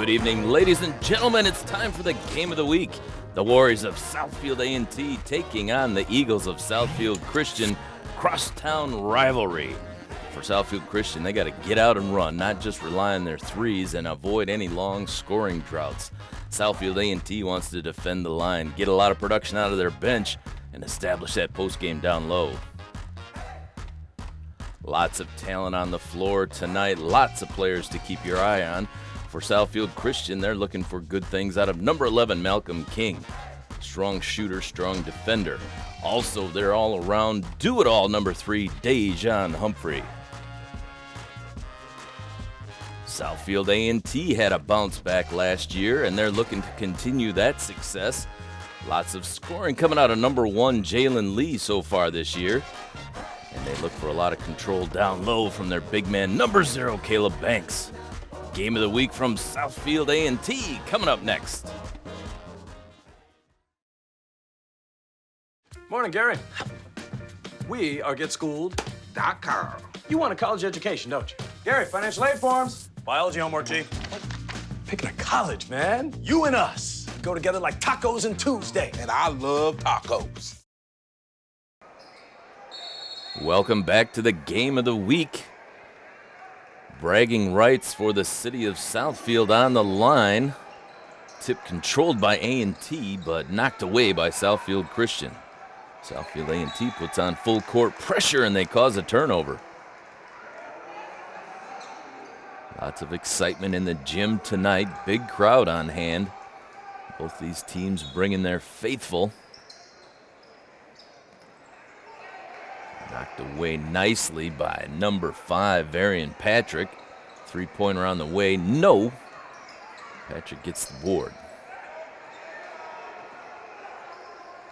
Good evening, ladies and gentlemen. It's time for the game of the week. The Warriors of Southfield A&T taking on the Eagles of Southfield Christian. Crosstown rivalry. For Southfield Christian, they got to get out and run, not just rely on their threes and avoid any long scoring droughts. Southfield A&T wants to defend the line, get a lot of production out of their bench, and establish that postgame down low. Lots of talent on the floor tonight, lots of players to keep your eye on. For Southfield Christian, they're looking for good things out of number 11, Malcolm King. Strong shooter, strong defender. Also, they're all-around do-it-all number 3, Dejan Humphrey. Southfield A&T had a bounce back last year, and they're looking to continue that success. Lots of scoring coming out of number 1, Jalen Lee, so far this year. And they look for a lot of control down low from their big man, number 0, Caleb Banks. Game of the week from Southfield A&T coming up next. Morning, Gary. We are GetSchooled.com. You want a college education, don't you? Gary, financial aid forms. Biology homework, G. What? Picking a college, man. You and us go together like tacos and Tuesday. And I love tacos. Welcome back to the game of the week. Bragging rights for the city of Southfield on the line. Tip controlled by A&T, but knocked away by Southfield Christian. Southfield A&T puts on full court pressure, and they cause a turnover. Lots of excitement in the gym tonight. Big crowd on hand. Both these teams bringing their faithful. Knocked away nicely by number 5, Varian Patrick. Three-pointer on the way. No. Patrick gets the board.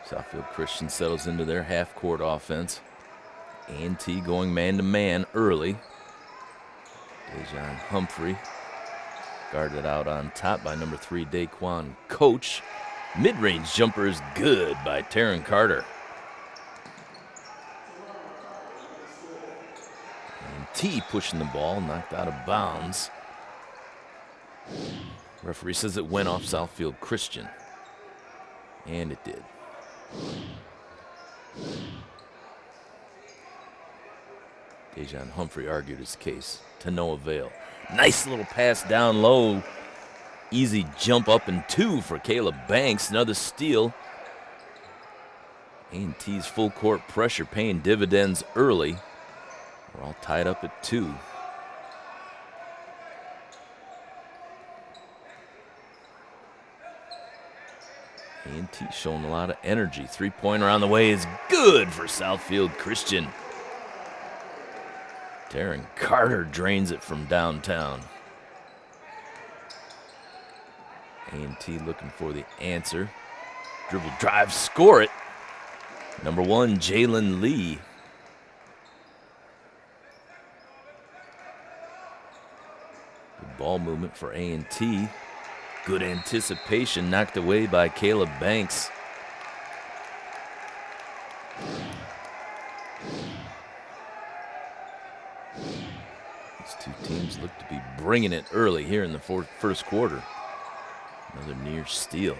Southfield Christian settles into their half-court offense. A&T going man-to-man early. Dejan Humphrey guarded out on top by number 3, Daquan Coach. Mid-range jumper is good by Taryn Carter. A&T pushing the ball, knocked out of bounds. Referee says it went off Southfield Christian. And it did. Dejan Humphrey argued his case to no avail. Nice little pass down low. Easy jump up and 2 for Caleb Banks. Another steal. A&T's full court pressure paying dividends early. We're all tied up at 2. A&T showing a lot of energy. Three-pointer on the way is good for Southfield Christian. Taryn Carter drains it from downtown. A&T looking for the answer. Dribble drive, score it. Number 1, Jalen Lee. Good ball movement for A&T. Good anticipation, knocked away by Caleb Banks. These two teams look to be bringing it early here in the first quarter. Another near steal.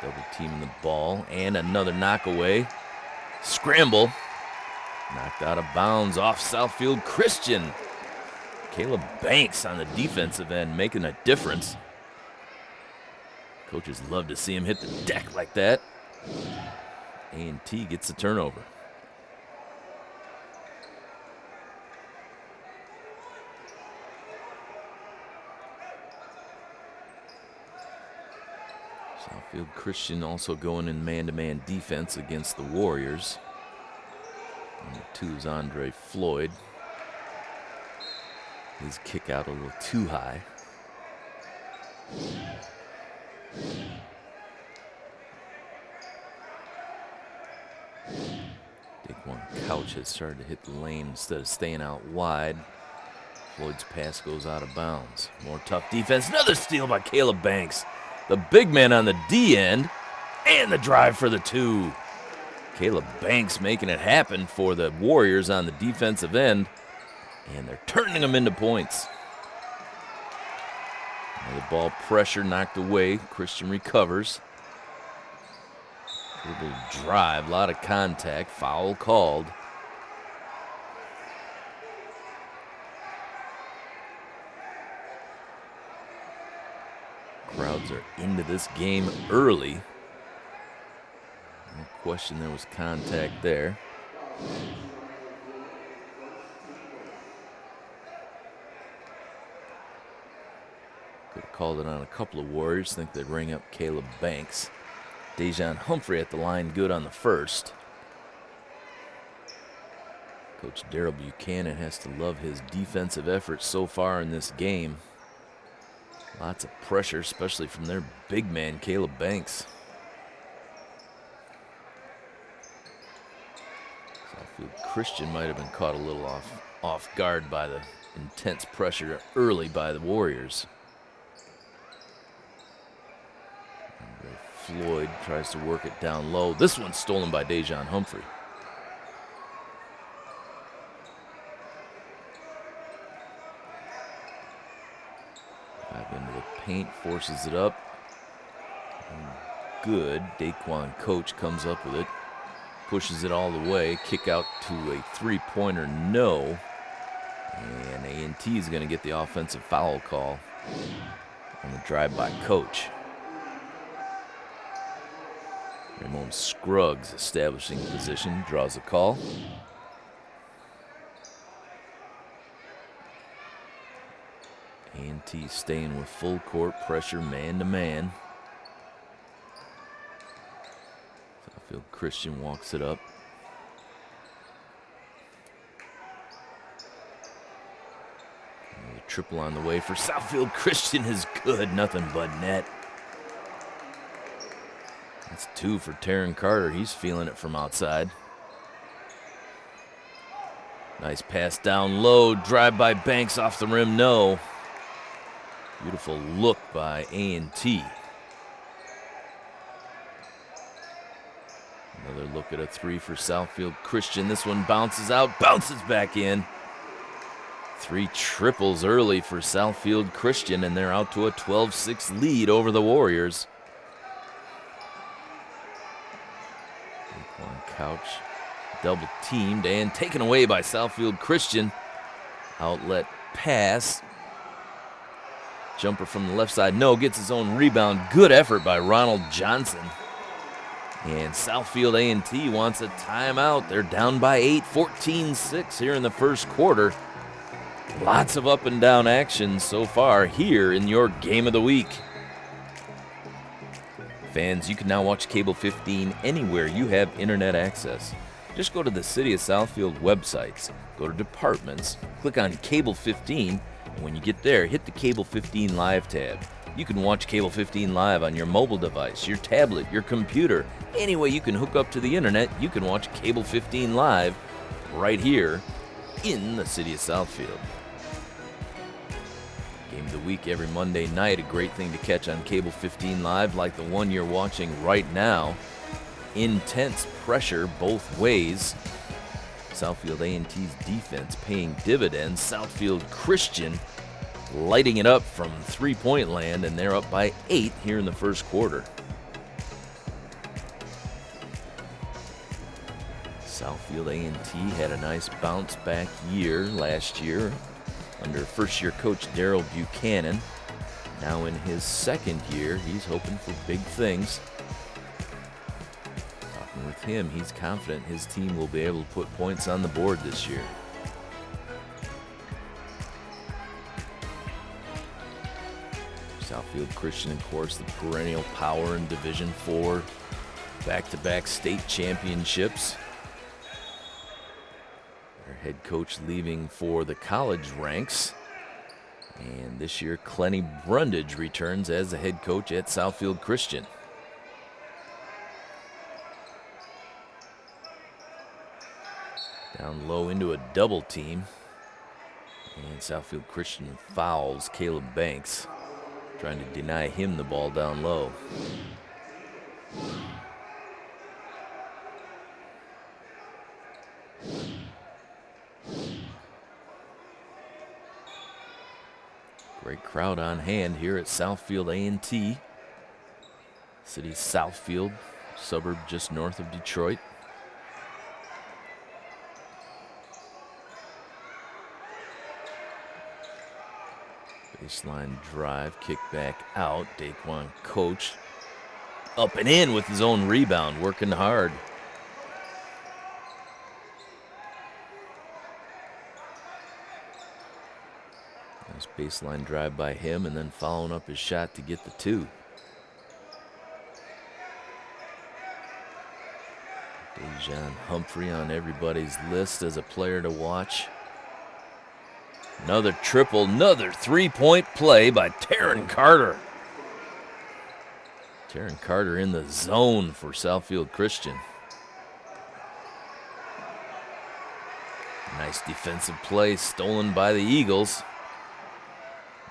Double teaming the ball and another knockaway. Scramble. Knocked out of bounds off Southfield Christian. Caleb Banks on the defensive end making a difference. Coaches love to see him hit the deck like that. A&T gets the turnover. Southfield Christian also going in man-to-man defense against the Warriors. Number 2 is Andre Floyd. His kick out a little too high. Daquan Couch has started to hit the lane instead of staying out wide. Floyd's pass goes out of bounds. More tough defense. Another steal by Caleb Banks. The big man on the D end. And the drive for the 2. Caleb Banks making it happen for the Warriors on the defensive end. And they're turning them into points. The ball pressure knocked away. Christian recovers. Little drive, a lot of contact, foul called. Crowds are into this game early. No question there was contact there. Could have called it on a couple of Warriors. Think they'd ring up Caleb Banks. Dejan Humphrey at the line, good on the first. Coach Daryl Buchanan has to love his defensive efforts so far in this game. Lots of pressure, especially from their big man, Caleb Banks. Southfield Christian might have been caught a little off guard by the intense pressure early by the Warriors. Floyd tries to work it down low. This one's stolen by Dejan Humphrey. Back into the paint, forces it up. Good. Daquan Coach comes up with it. Pushes it all the way. Kick out to a three-pointer, no. And A&T is going to get the offensive foul call on the drive by Coach. Ramon Scruggs establishing position, draws a call. A&T staying with full court pressure, man to man. Southfield Christian walks it up. And the triple on the way for Southfield Christian is good, nothing but net. That's two for Taryn Carter. He's feeling it from outside. Nice pass down low. Drive by Banks off the rim. No. Beautiful look by A&T. Another look at a three for Southfield Christian. This one bounces out, bounces back in. Three triples early for Southfield Christian, and they're out to a 12-6 lead over the Warriors. Couch double teamed and taken away by Southfield Christian. Outlet pass. Jumper from the left side. No, gets his own rebound. Good effort by Ronald Johnson. And Southfield A&T wants a timeout. They're down by 8, 14-6 here in the first quarter. Lots of up and down action so far here in your game of the week. Fans, you can now watch Cable 15 anywhere you have internet access. Just go to the City of Southfield websites, go to Departments, click on Cable 15, and when you get there, hit the Cable 15 Live tab. You can watch Cable 15 Live on your mobile device, your tablet, your computer. Any way you can hook up to the internet, you can watch Cable 15 Live right here in the City of Southfield. Game of the week every Monday night, a great thing to catch on Cable 15 Live like the one you're watching right now. Intense pressure both ways. Southfield A&T's defense paying dividends. Southfield Christian lighting it up from three-point land, and they're up by 8 here in the first quarter. Southfield A&T had a nice bounce-back year last year under first-year coach Daryl Buchanan. Now in his second year, he's hoping for big things. Talking with him, he's confident his team will be able to put points on the board this year. Southfield Christian, of course, the perennial power in Division IV, back-to-back state championships. Their head coach leaving for the college ranks. And this year, Clenny Brundage returns as the head coach at Southfield Christian. Down low into a double team. And Southfield Christian fouls Caleb Banks, trying to deny him the ball down low. Great crowd on hand here at Southfield A&T. City's Southfield, suburb just north of Detroit. Baseline drive, kick back out. Daquan Coach up and in with his own rebound, working hard. Nice baseline drive by him, and then following up his shot to get the two. Dejan Humphrey on everybody's list as a player to watch. Another triple, another three-point play by Taryn Carter. Taryn Carter in the zone for Southfield Christian. Nice defensive play stolen by the Eagles.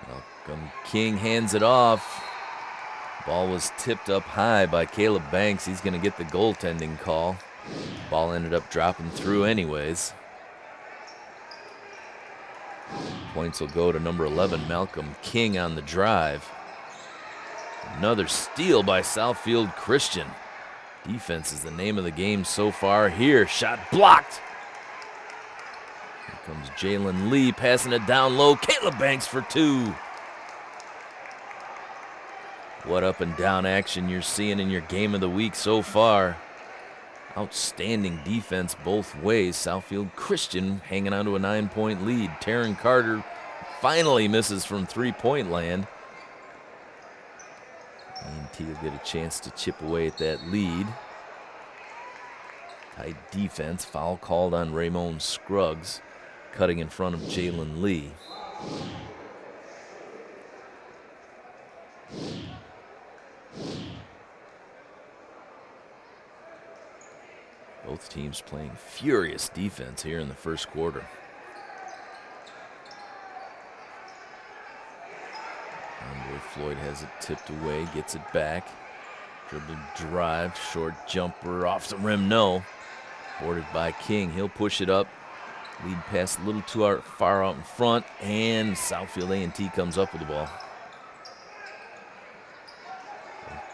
Malcolm King hands it off. Ball was tipped up high by Caleb Banks. He's going to get the goaltending call. Ball ended up dropping through anyways. Points will go to number 11, Malcolm King on the drive. Another steal by Southfield Christian. Defense is the name of the game so far here. Shot blocked. Here comes Jalen Lee passing it down low. Caleb Banks for two. What up and down action you're seeing in your game of the week so far. Outstanding defense both ways. Southfield Christian hanging on to a 9-point lead. Taryn Carter finally misses from three-point land. A&T will get a chance to chip away at that lead. Tight defense. Foul called on Raymond Scruggs, cutting in front of Jalen Lee. Both teams playing furious defense here in the first quarter. Andre Floyd has it tipped away, gets it back. Dribble drive, short jumper off the rim, no. Boarded by King, he'll push it up. Lead pass a little too far out in front, and Southfield A&T comes up with the ball.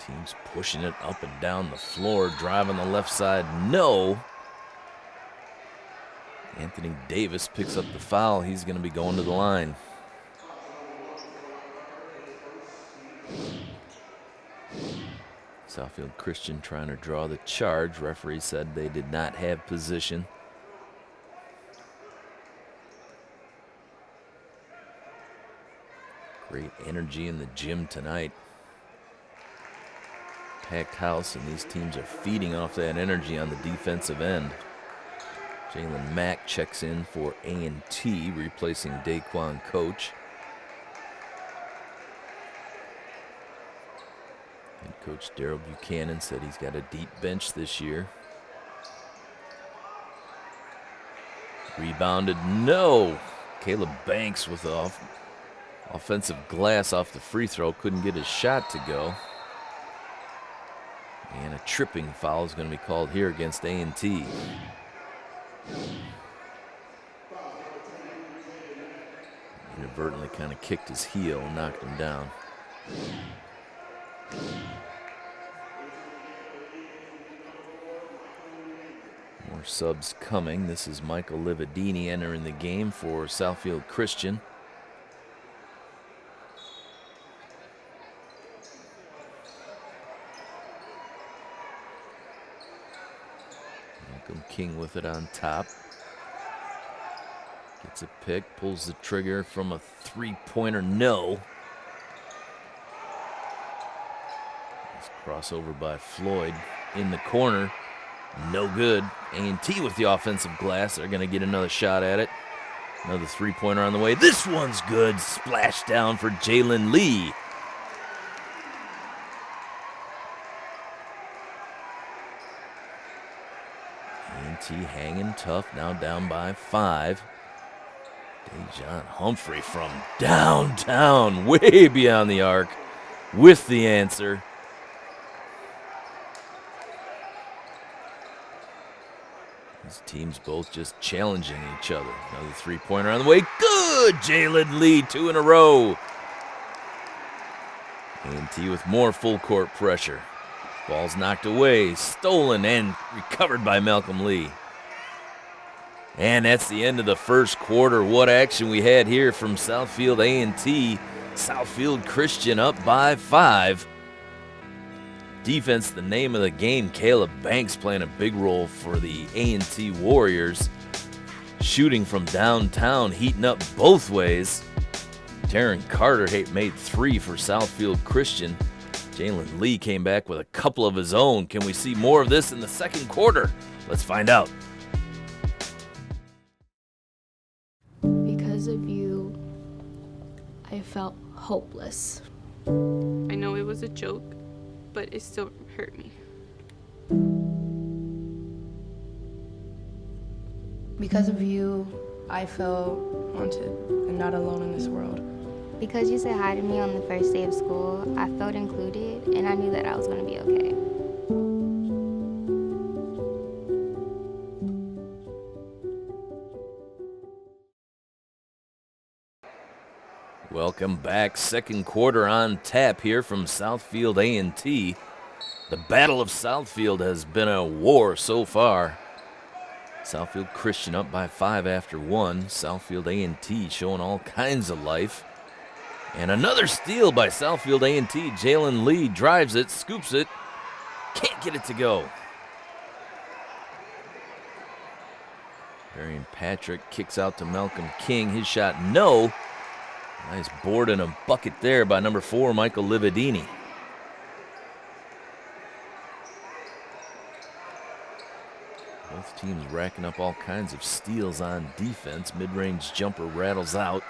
Teams pushing it up and down the floor. Drive on the left side, no. Anthony Davis picks up the foul. He's going to be going to the line. Southfield Christian trying to draw the charge. Referee said they did not have position. Great energy in the gym tonight. Packed house, and these teams are feeding off that energy on the defensive end. Jalen Mack checks in for A&T, replacing Daquan Coach. Head coach Daryl Buchanan said he's got a deep bench this year. Rebounded, no. Caleb Banks with the offensive glass off the free throw, couldn't get his shot to go. And a tripping foul is going to be called here against A&T. Inadvertently kind of kicked his heel and knocked him down. More subs coming. This is Michael Lividini entering the game for Southfield Christian. King with it on top. Gets a pick, pulls the trigger from a three-pointer, no. This crossover by Floyd in the corner, no good. A&T with the offensive glass. They're going to get another shot at it. Another three-pointer on the way. This one's good. Splash down for Jalen Lee. A&T hanging tough, now down by 5. Dejan Humphrey from downtown, way beyond the arc, with the answer. These teams both just challenging each other. Another three-pointer on the way. Good! Jalen Lee, 2 in a row. A&T with more full court pressure. Ball's knocked away, stolen, and recovered by Malcolm Lee. And that's the end of the first quarter. What action we had here from Southfield A&T. Southfield Christian up by 5. Defense, the name of the game. Caleb Banks playing a big role for the A&T Warriors. Shooting from downtown, heating up both ways. Taryn Carter made 3 for Southfield Christian. Jalen Lee came back with a couple of his own. Can we see more of this in the second quarter? Let's find out. Because of you, I felt hopeless. I know it was a joke, but it still hurt me. Because of you, I felt wanted and not alone in this world. Because you said hi to me on the first day of school, I felt included, and I knew that I was going to be okay. Welcome back. Second quarter on tap here from Southfield A&T. The Battle of Southfield has been a war so far. Southfield Christian up by 5 after 1. Southfield A&T showing all kinds of life. And another steal by Southfield A&T. Jalen Lee drives it, scoops it, can't get it to go. Darian Patrick kicks out to Malcolm King. His shot, no. Nice board and a bucket there by number 4, Michael Lividini. Both teams racking up all kinds of steals on defense. Mid-range jumper rattles out.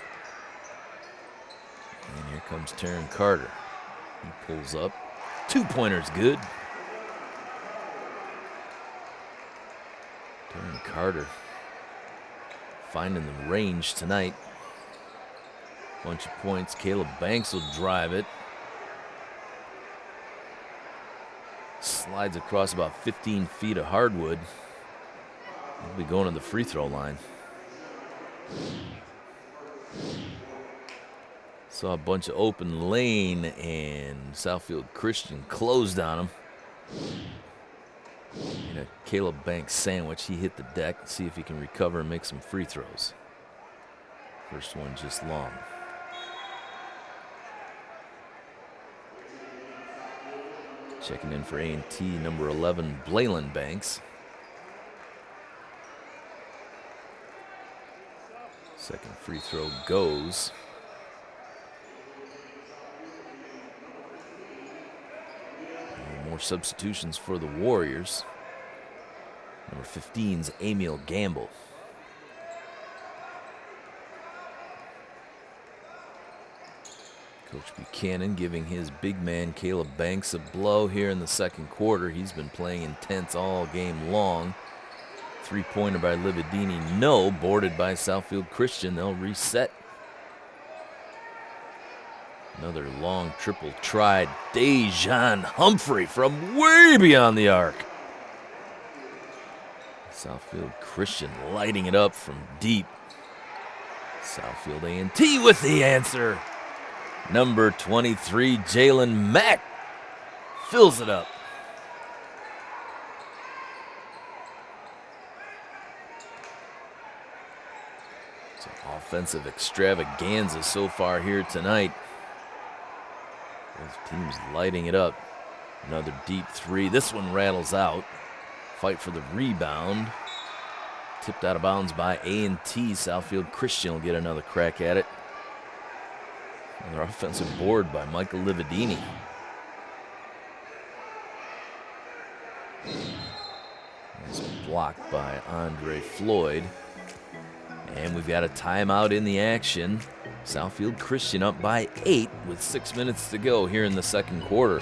And here comes Taryn Carter. He pulls up. 2-pointer's good. Taryn Carter finding the range tonight. Bunch of points. Caleb Banks will drive it. Slides across about 15 feet of hardwood. He'll be going to the free throw line. Saw a bunch of open lane, and Southfield Christian closed on him. And a Caleb Banks sandwich. He hit the deck. See if he can recover and make some free throws. First one just long. Checking in for A&T, number 11, Blaylen Banks. Second free throw goes. And more substitutions for the Warriors. Number 15's Emil Gamble. Coach Buchanan giving his big man Caleb Banks a blow here in the second quarter. He's been playing intense all game long. 3-pointer by Lividini, no. Boarded by Southfield Christian. They'll reset. Another long triple try. Dejan Humphrey from way beyond the arc. Southfield Christian lighting it up from deep. Southfield A&T with the answer. Number 23, Jalen Mack, fills it up. It's an offensive extravaganza so far here tonight. Both teams lighting it up. Another deep 3. This one rattles out. Fight for the rebound. Tipped out of bounds by A&T. Southfield Christian will get another crack at it. Another offensive board by Michael Lividini. Nice block by Andre Floyd. And we've got a timeout in the action. Southfield Christian up by 8 with 6 minutes to go here in the second quarter.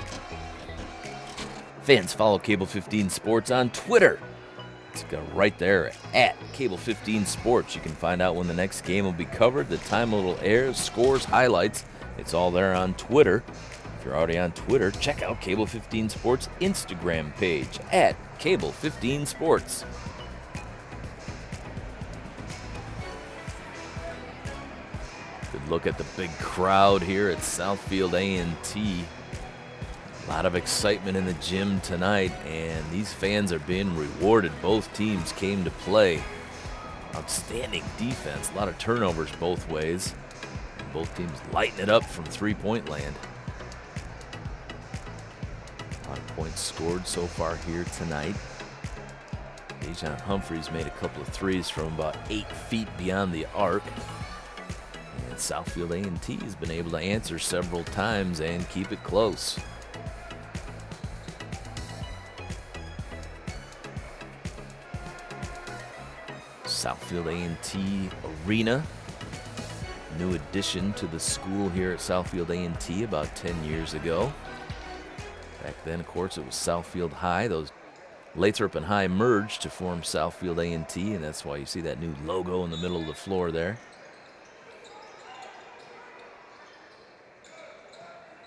Fans, follow Cable 15 Sports on Twitter. It's right there at Cable 15 Sports. You can find out when the next game will be covered, the time it'll air, scores, highlights. It's all there on Twitter. If you're already on Twitter, check out Cable 15 Sports Instagram page at Cable 15 Sports. Good look at the big crowd here at Southfield A&T. A lot of excitement in the gym tonight, and these fans are being rewarded. Both teams came to play. Outstanding defense, a lot of turnovers both ways. And both teams lighting it up from three-point land. A lot of points scored so far here tonight. Dejan Humphreys made a couple of threes from about 8 feet beyond the arc. And Southfield A&T has been able to answer several times and keep it close. Southfield A&T Arena, new addition to the school here at Southfield A&T about 10 years ago. Back then, of course, it was Southfield High. Those Lathrop and High merged to form Southfield A&T, and that's why you see that new logo in the middle of the floor there.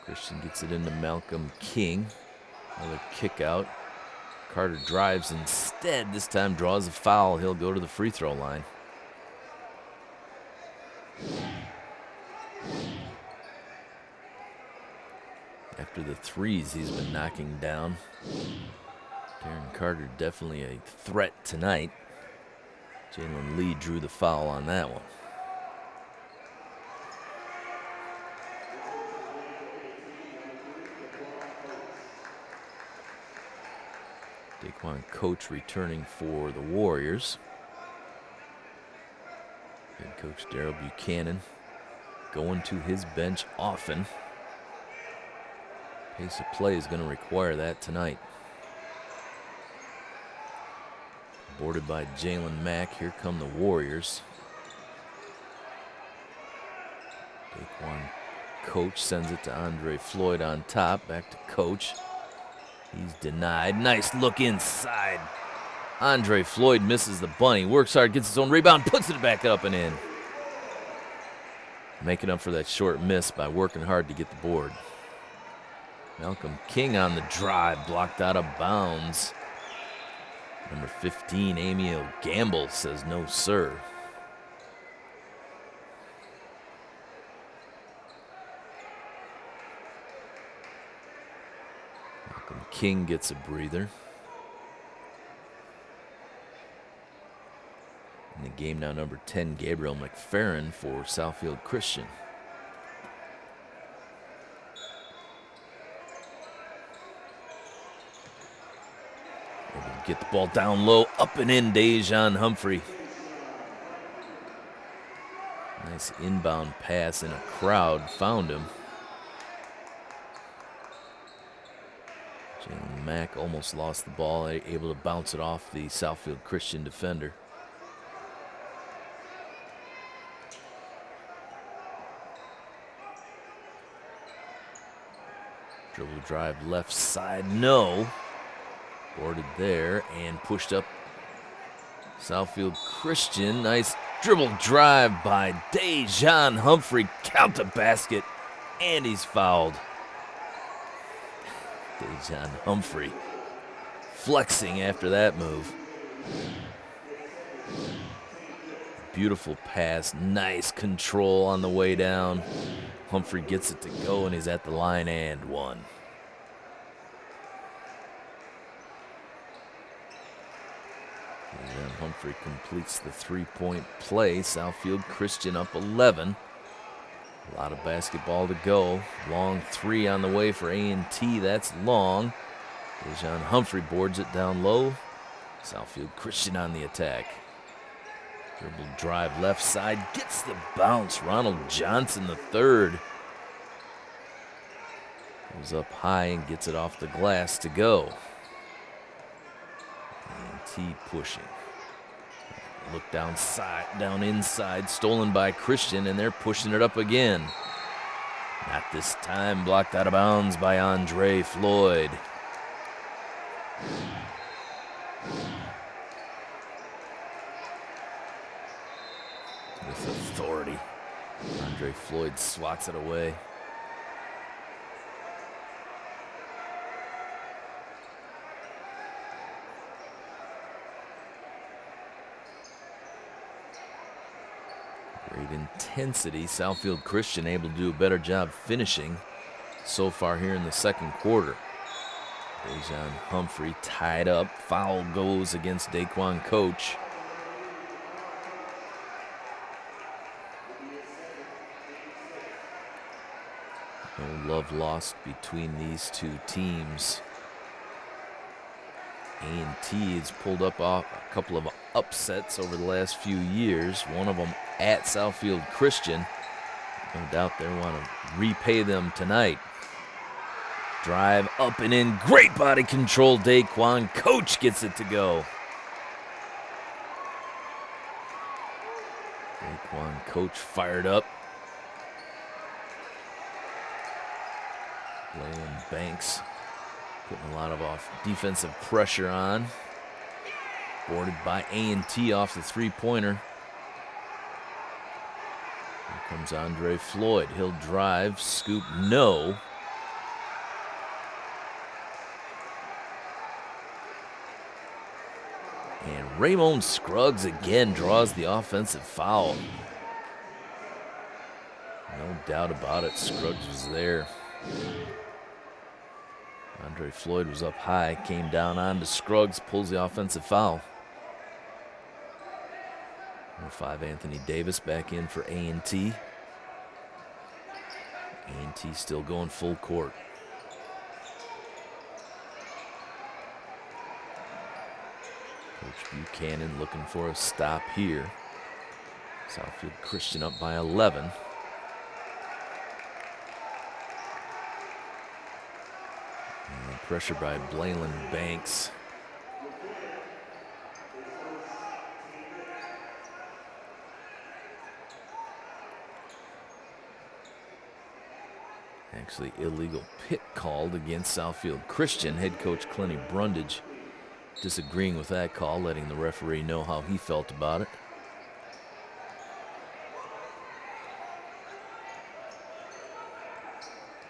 Christian gets it into Malcolm King. Another kick out. Carter drives instead. This time draws a foul. He'll go to the free throw line. After the threes he's been knocking down, Darren Carter definitely a threat tonight. Jalen Lee drew the foul on that one. Daquan Coach returning for the Warriors. Head coach Darrell Buchanan going to his bench often. Pace of play is going to require that tonight. Boarded by Jalen Mack. Here come the Warriors. Daquan Coach sends it to Andre Floyd on top. Back to Coach. He's denied. Nice look inside. Andre Floyd misses the bunny. Works hard, gets his own rebound, puts it back up and in. Making up for that short miss by working hard to get the board. Malcolm King on the drive, blocked out of bounds. Number 15, Amy O'Gamble says no, sir. King gets a breather. In the game now, number 10, Gabriel McFerrin for Southfield Christian. Able to get the ball down low, up and in, Dejan Humphrey. Nice inbound pass, and a crowd found him. Jalen Mack almost lost the ball, able to bounce it off the Southfield Christian defender. Dribble drive left side, no. Boarded there and pushed up Southfield Christian. Nice dribble drive by Dejan Humphrey. Count the basket, and he's fouled. Dejan Humphrey flexing after that move. Beautiful pass, nice control on the way down. Humphrey gets it to go, and he's at the line and one. Dejan Humphrey completes the three-point play. Southfield Christian up 11. A lot of basketball to go. Long three on the way for A&T. That's long. Dejan Humphrey boards it down low. Southfield Christian on the attack. Dribble drive left side. Gets the bounce. Ronald Johnson the third. Goes up high and gets it off the glass to go. A&T pushing. Look down inside, stolen by Christian, and they're pushing it up again. Not this time, blocked out of bounds by Andre Floyd. With authority, Andre Floyd swats it away. Great intensity. Southfield Christian able to do a better job finishing so far here in the second quarter. Dejan Humphrey tied up. Foul goes against Daquan Coach. No love lost between these two teams. A&T has pulled up a couple of upsets over the last few years. One of them at Southfield Christian. No doubt they want to repay them tonight. Drive up and in. Great body control. Daquan Coach gets it to go. Daquan Coach fired up. Layland Banks putting a lot of defensive pressure on. Boarded by A&T off the three-pointer. Here comes Andre Floyd. He'll drive, scoop, no. And Raymond Scruggs again draws the offensive foul. No doubt about it, Scruggs was there. Andre Floyd was up high, came down onto Scruggs, pulls the offensive foul. Number 5, Anthony Davis back in for A&T. A&T still going full court. Coach Buchanan looking for a stop here. Southfield Christian up by 11. And pressure by Blayland Banks. Actually, illegal pit called against Southfield Christian. Head coach Clenny Brundage disagreeing with that call, letting the referee know how he felt about it.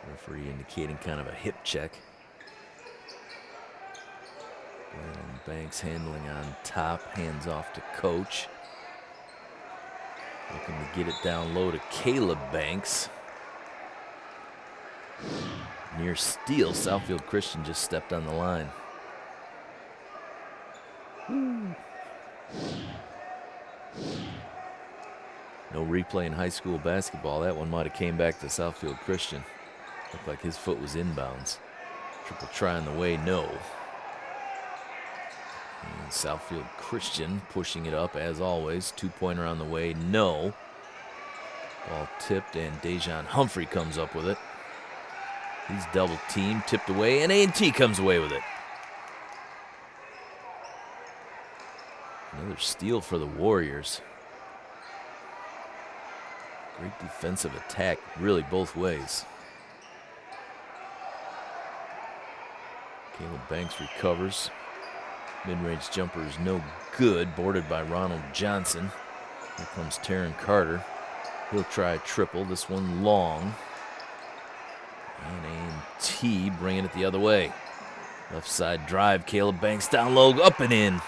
Referee indicating kind of a hip check. Blayland Banks handling on top, hands off to Coach. Looking to get it down low to Caleb Banks. Near steal, Southfield Christian just stepped on the line. No replay in high school basketball. That one might have came back to Southfield Christian. Looked like his foot was inbounds. Triple try on the way, no. And Southfield Christian pushing it up as always. Two-pointer on the way, no. Ball tipped and Dejan Humphrey comes up with it. He's double teamed, tipped away, and A&T comes away with it. Another steal for the Warriors. Great defensive attack, really both ways. Caleb Banks recovers. Mid-range jumper is no good, boarded by Ronald Johnson. Here comes Taryn Carter. He'll try a triple, this one long. And A&T bringing it the other way. Left side drive, Caleb Banks down low, up and in.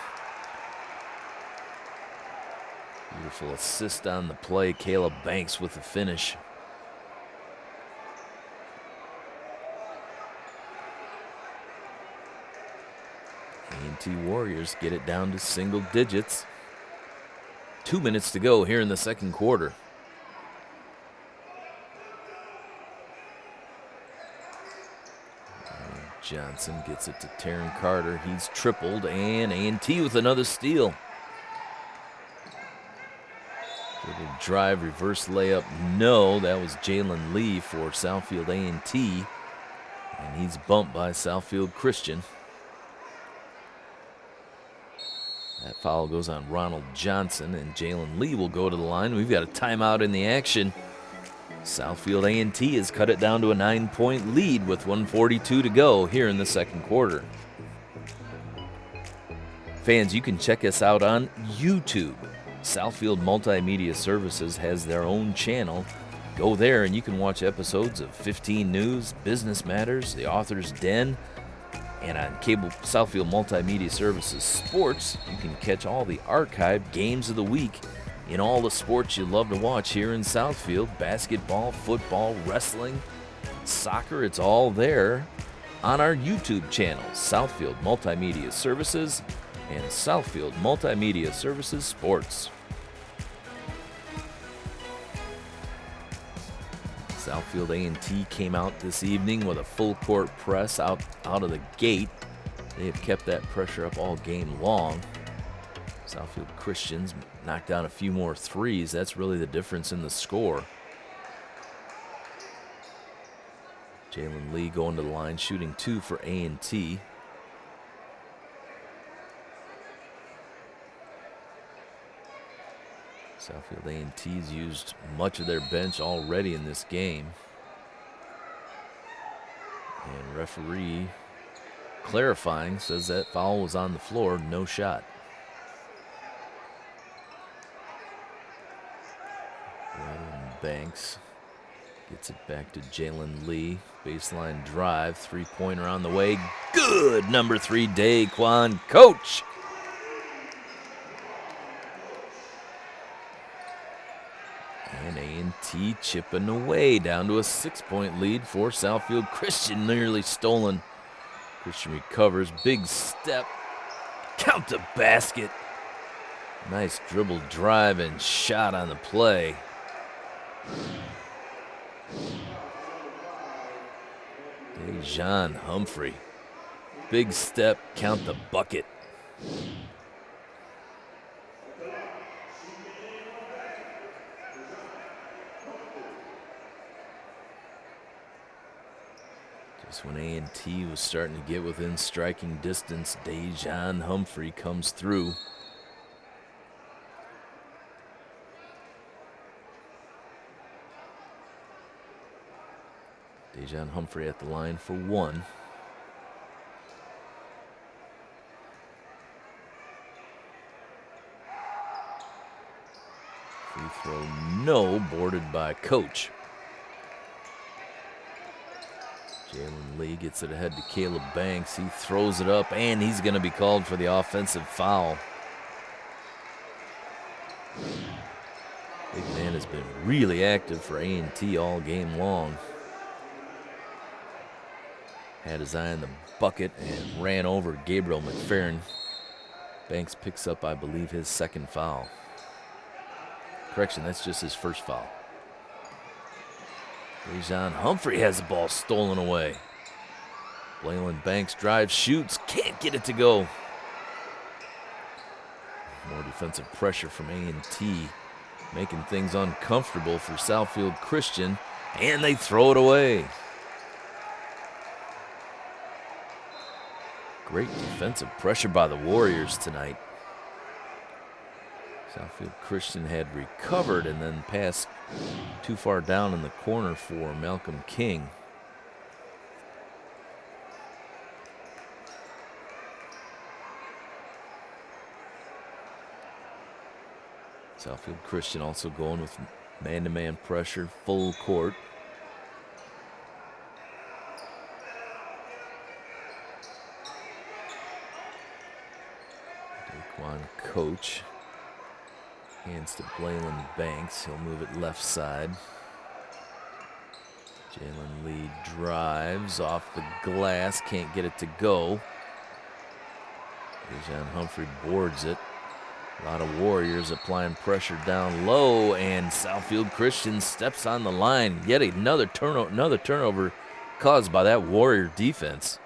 Beautiful assist on the play, Caleb Banks with the finish. A&T Warriors get it down to single digits. 2 minutes to go here in the second quarter. Johnson gets it to Taryn Carter. He's tripled, and A&T with another steal. Dribble drive, reverse layup, no. That was Jalen Lee for Southfield A&T, and he's bumped by Southfield Christian. That foul goes on Ronald Johnson, and Jalen Lee will go to the line. We've got a timeout in the action. Southfield A&T has cut it down to a 9-point lead with 1:42 to go here in the second quarter. Fans, you can check us out on YouTube. Southfield Multimedia Services has their own channel. Go there and you can watch episodes of 15 News, Business Matters, The Author's Den, and on cable Southfield Multimedia Services Sports, you can catch all the archived games of the week in all the sports you love to watch here in Southfield. Basketball, football, wrestling, soccer, it's all there on our YouTube channels, Southfield Multimedia Services and Southfield Multimedia Services Sports. Southfield A&T came out this evening with a full court press out of the gate. They have kept that pressure up all game long. Southfield Christians knocked down a few more threes. That's really the difference in the score. Jalen Lee going to the line, shooting 2 for A&T. Southfield A&T's used much of their bench already in this game. And referee clarifying says that foul was on the floor, no shot. Banks gets it back to Jalen Lee. Baseline drive, three-pointer on the way. Good, number 3, Daquan Coach. And A&T chipping away down to a 6-point lead for Southfield Christian, nearly stolen. Christian recovers, big step, count the basket. Nice dribble drive and shot on the play. Dejan Humphrey, big step, count the bucket. Just when A&T was starting to get within striking distance, Dejan Humphrey comes through. Dejan Humphrey at the line for 1. Free throw, no, boarded by Coach. Jalen Lee gets it ahead to Caleb Banks. He throws it up, and he's going to be called for the offensive foul. Big man has been really active for A&T all game long. Had his eye on the bucket and ran over Gabriel McFerrin. Banks picks up, I believe, his second foul. Correction, that's just his first foul. Dejan Humphrey has the ball stolen away. Blaylin Banks drives, shoots, can't get it to go. More defensive pressure from A&T, making things uncomfortable for Southfield Christian, and they throw it away. Great defensive pressure by the Warriors tonight. Southfield Christian had recovered and then passed too far down in the corner for Malcolm King. Southfield Christian also going with man-to-man pressure, full court. Daquan Coach hands to Blaylin Banks. He'll move it left side. Jalen Lee drives off the glass, can't get it to go. Dejan Humphrey boards it. A lot of Warriors applying pressure down low, and Southfield Christian steps on the line. Yet another turnover caused by that Warrior defense.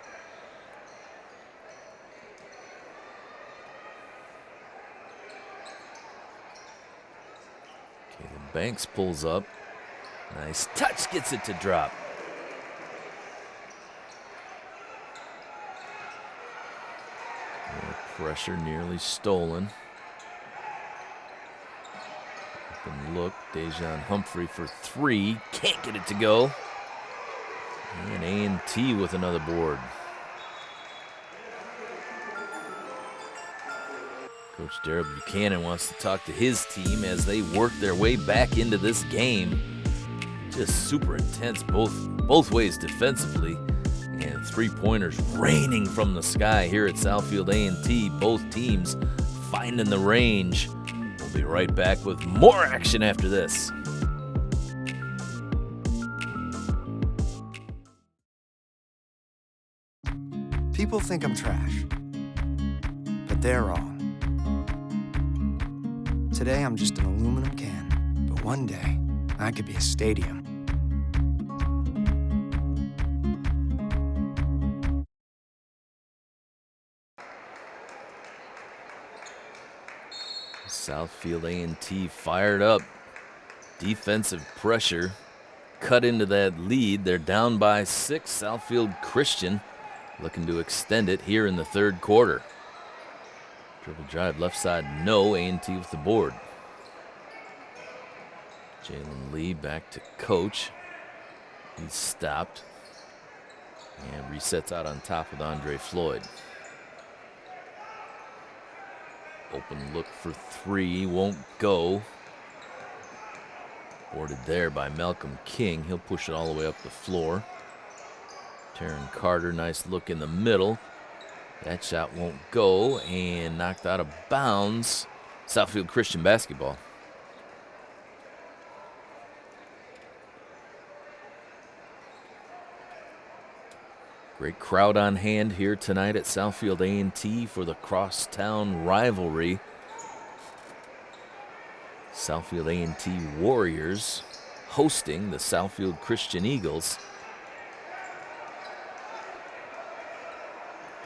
Caleb Banks pulls up. Nice touch, gets it to drop. More pressure, nearly stolen. Open look, Dejan Humphrey for 3, can't get it to go. And A&T with another board. Coach Darrell Buchanan wants to talk to his team as they work their way back into this game. Just super intense both ways defensively, and three-pointers raining from the sky here at Southfield A&T. Both teams finding the range. We'll be right back with more action after this. People think I'm trash, but they're wrong. Today, I'm just an aluminum can, but one day, I could be a stadium. Southfield A&T fired up. Defensive pressure cut into that lead. They're down by 6. Southfield Christian looking to extend it here in the third quarter. Dribble drive left side, no. A&T with the board. Jalen Lee back to coach. He's stopped. And resets out on top with Andre Floyd. Open look for 3, won't go. Boarded there by Malcolm King. He'll push it all the way up the floor. Taryn Carter, nice look in the middle. That shot won't go and knocked out of bounds. Southfield Christian basketball. Great crowd on hand here tonight at Southfield A&T for the crosstown rivalry. Southfield A&T Warriors hosting the Southfield Christian Eagles.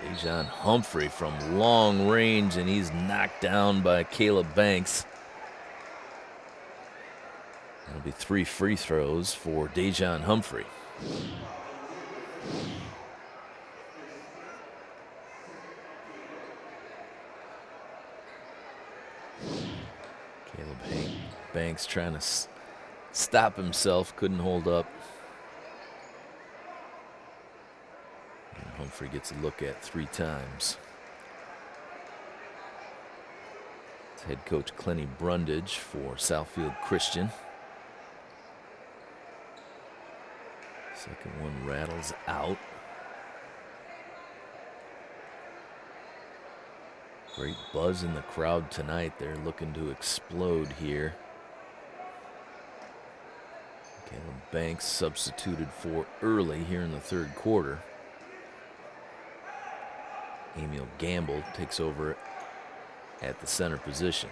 Dejan Humphrey from long range, and he's knocked down by Caleb Banks. That'll be 3 free throws for Dejan Humphrey. Banks trying to stop himself, couldn't hold up. And Humphrey gets a look at 3 times. It's head coach Clenny Brundage for Southfield Christian. Second one rattles out. Great buzz in the crowd tonight. They're looking to explode here. Caleb Banks substituted for early here in the third quarter. Emil Gamble takes over at the center position.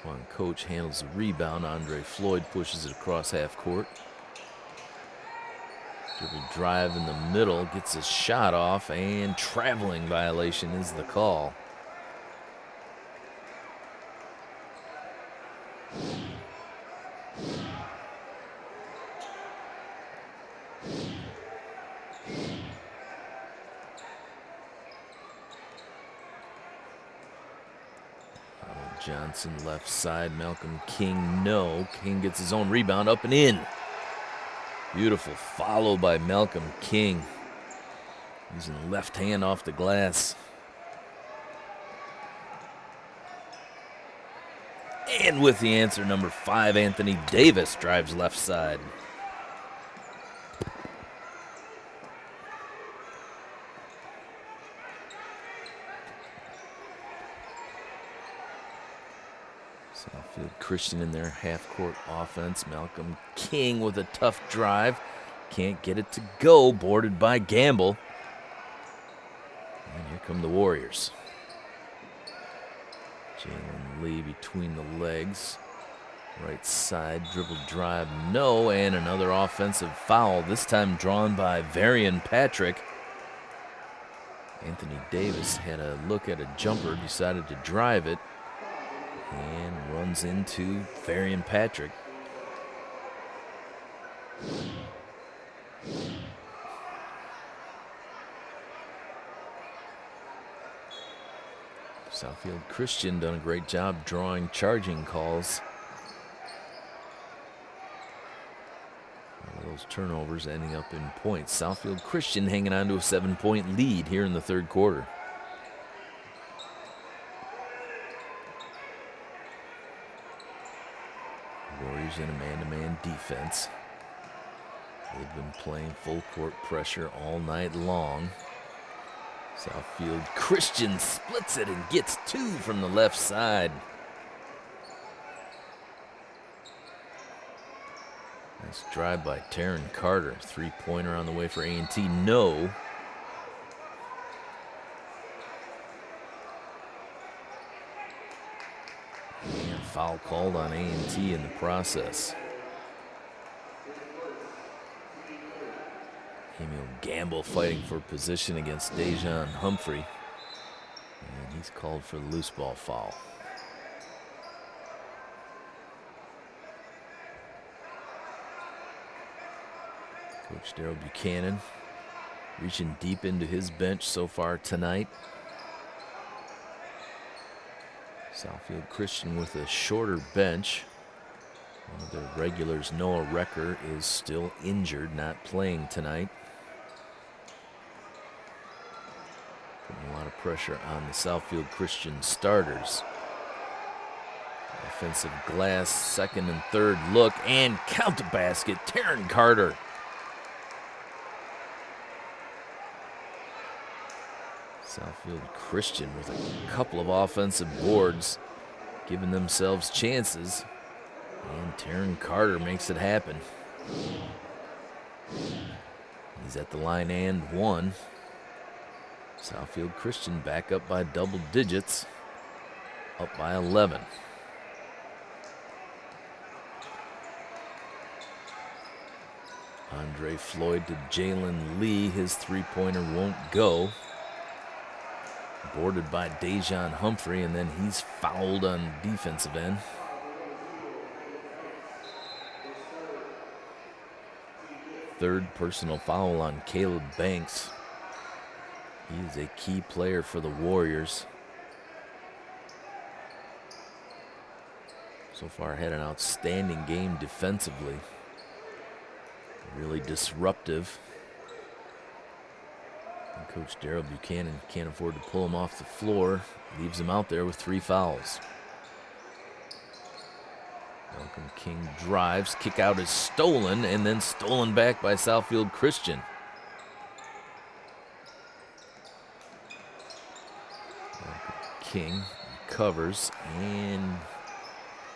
One coach handles the rebound. Andre Floyd pushes it across half court. Dribble drive in the middle, gets his shot off, and traveling violation is the call. Johnson left side, Malcolm King, no. King gets his own rebound, up and in. Beautiful follow by Malcolm King. Using the left hand off the glass. And with the answer, number 5, Anthony Davis drives left side. Southfield Christian in their half-court offense. Malcolm King with a tough drive. Can't get it to go. Boarded by Gamble. And here come the Warriors. Jalen Lee between the legs. Right side, dribble drive, no. And another offensive foul, this time drawn by Varian Patrick. Anthony Davis had a look at a jumper, decided to drive it. And runs into Varian Patrick. Southfield Christian done a great job drawing charging calls. All those turnovers ending up in points. Southfield Christian hanging on to a 7-point lead here in the third quarter. Warriors in a man-to-man defense. They've been playing full court pressure all night long. Southfield Christian splits it and gets 2 from the left side. Nice drive by Taryn Carter. Three-pointer on the way for A&T. No. And foul called on A&T in the process. Emil Gamble fighting for position against Dejan Humphrey. And he's called for the loose ball foul. Coach Darrell Buchanan reaching deep into his bench so far tonight. Southfield Christian with a shorter bench. One of their regulars, Noah Recker, is still injured, not playing tonight. Putting a lot of pressure on the Southfield Christian starters. Offensive glass, second and third look, and count the basket, Taryn Carter. Southfield Christian with a couple of offensive boards, giving themselves chances. And Taryn Carter makes it happen. He's at the line and one. Southfield Christian back up by double digits, up by 11. Andre Floyd to Jalen Lee. His three-pointer won't go. Boarded by Dejan Humphrey, and then he's fouled on defensive end. Third personal foul on Caleb Banks. He is a key player for the Warriors. So far had an outstanding game defensively. Really disruptive. And Coach Darrell Buchanan can't afford to pull him off the floor. Leaves him out there with 3 fouls. Malcolm King drives, kick out is stolen, and then stolen back by Southfield Christian. Malcolm King recovers, and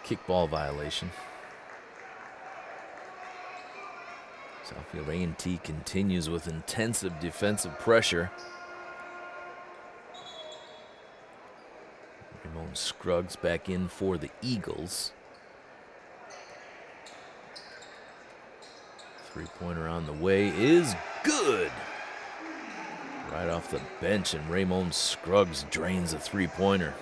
kickball violation. Southfield A&T continues with intensive defensive pressure. Ramon Scruggs back in for the Eagles. Three-pointer on the way is good. Right off the bench, and Ramon Scruggs drains a three-pointer.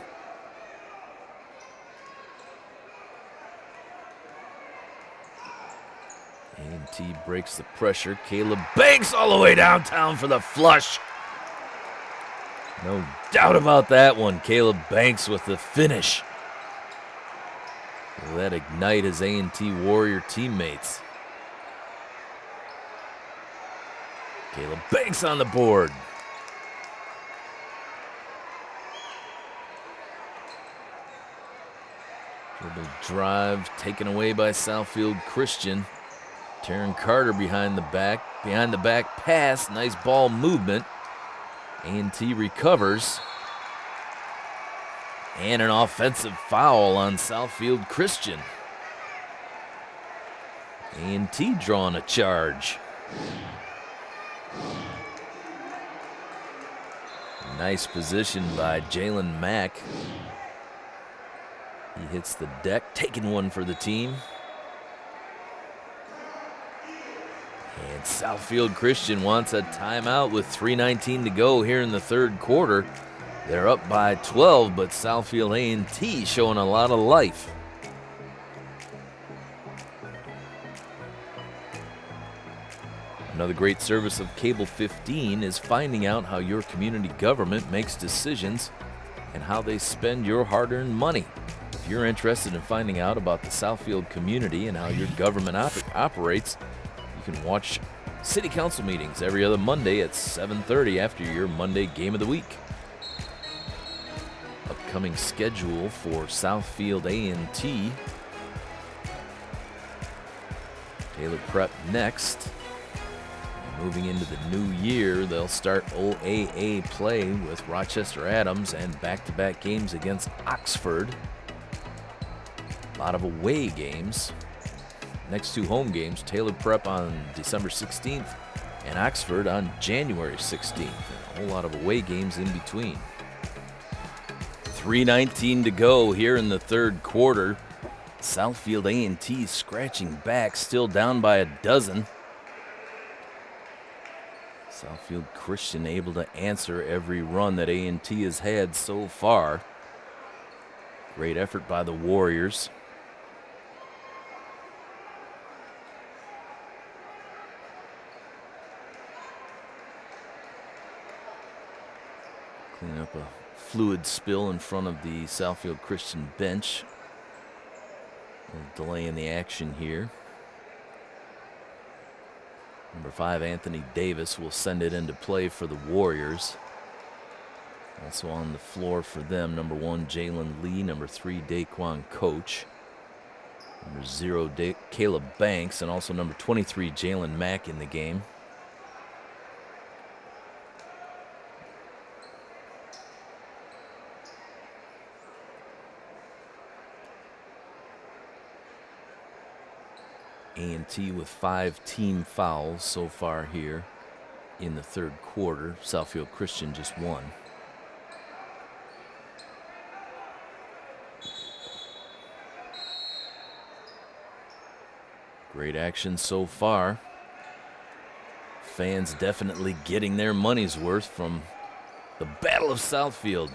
A&T breaks the pressure. Caleb Banks all the way downtown for the flush. No doubt about that one. Caleb Banks with the finish. Will that ignite his A&T Warrior teammates? Caleb Banks on the board. Dribble drive taken away by Southfield Christian. Taryn Carter behind the back pass, nice ball movement. A&T recovers. And an offensive foul on Southfield Christian. A&T drawing a charge. Nice position by Jalen Mack. He hits the deck, taking one for the team. And Southfield Christian wants a timeout with 3:19 to go here in the third quarter. They're up by 12, but Southfield A&T showing a lot of life. Another great service of Cable 15 is finding out how your community government makes decisions and how they spend your hard-earned money. If you're interested in finding out about the Southfield community and how your government operates, you can watch City Council meetings every other Monday at 7:30 after your Monday Game of the Week. Upcoming schedule for Southfield A&T. Taylor Prep next. Moving into the new year, they'll start OAA play with Rochester Adams and back-to-back games against Oxford. A lot of away games. Next two home games, Taylor Prep on December 16th and Oxford on January 16th. And a whole lot of away games in between. 3:19 to go here in the third quarter. Southfield A&T scratching back, still down by a dozen. Southfield Christian able to answer every run that A&T has had so far. Great effort by the Warriors. Clean up a fluid spill in front of the Southfield Christian bench. A little delay in the action here. Number 5, Anthony Davis, will send it into play for the Warriors. Also on the floor for them, number 1, Jalen Lee, number 3, Daquan Coach, number 0, Caleb Banks, and also number 23, Jalen Mack in the game. A&T with 5 team fouls so far here in the third quarter. Southfield Christian just 1. Great action so far. Fans definitely getting their money's worth from the Battle of Southfield.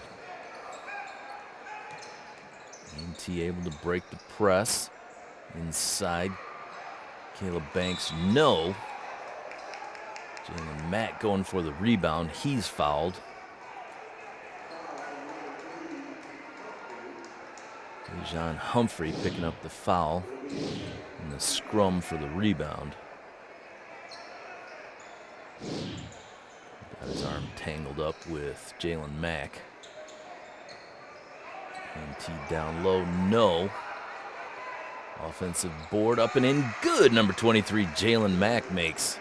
A&T able to break the press inside. Caleb Banks, no. Jalen Mack going for the rebound. He's fouled. Dejan Humphrey picking up the foul and the scrum for the rebound. Got his arm tangled up with Jalen Mack. A&T down low, no. Offensive board up and in, good. Number 23, Jalen Mack makes.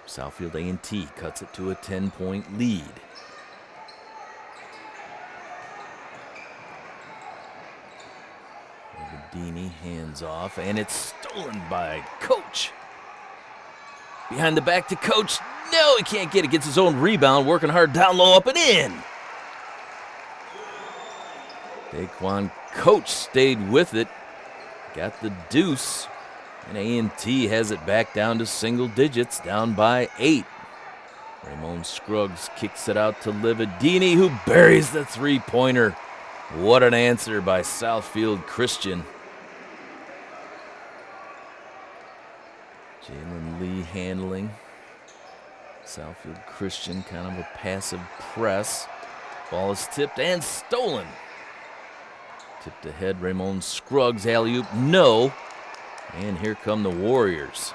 Southfield A&T cuts it to a 10-point lead. Dini hands off, and it's stolen by Coach. Behind the back to Coach. No, he can't get it. Gets his own rebound, working hard down low, up and in. Daquan Coach stayed with it, got the deuce, and A&T has it back down to single digits, down by 8. Ramon Scruggs kicks it out to Lividini, who buries the three-pointer. What an answer by Southfield Christian. Jalen Lee handling. Southfield Christian, kind of a passive press. Ball is tipped and stolen. Tipped ahead, Ramon Scruggs, alley-oop, no. And here come the Warriors.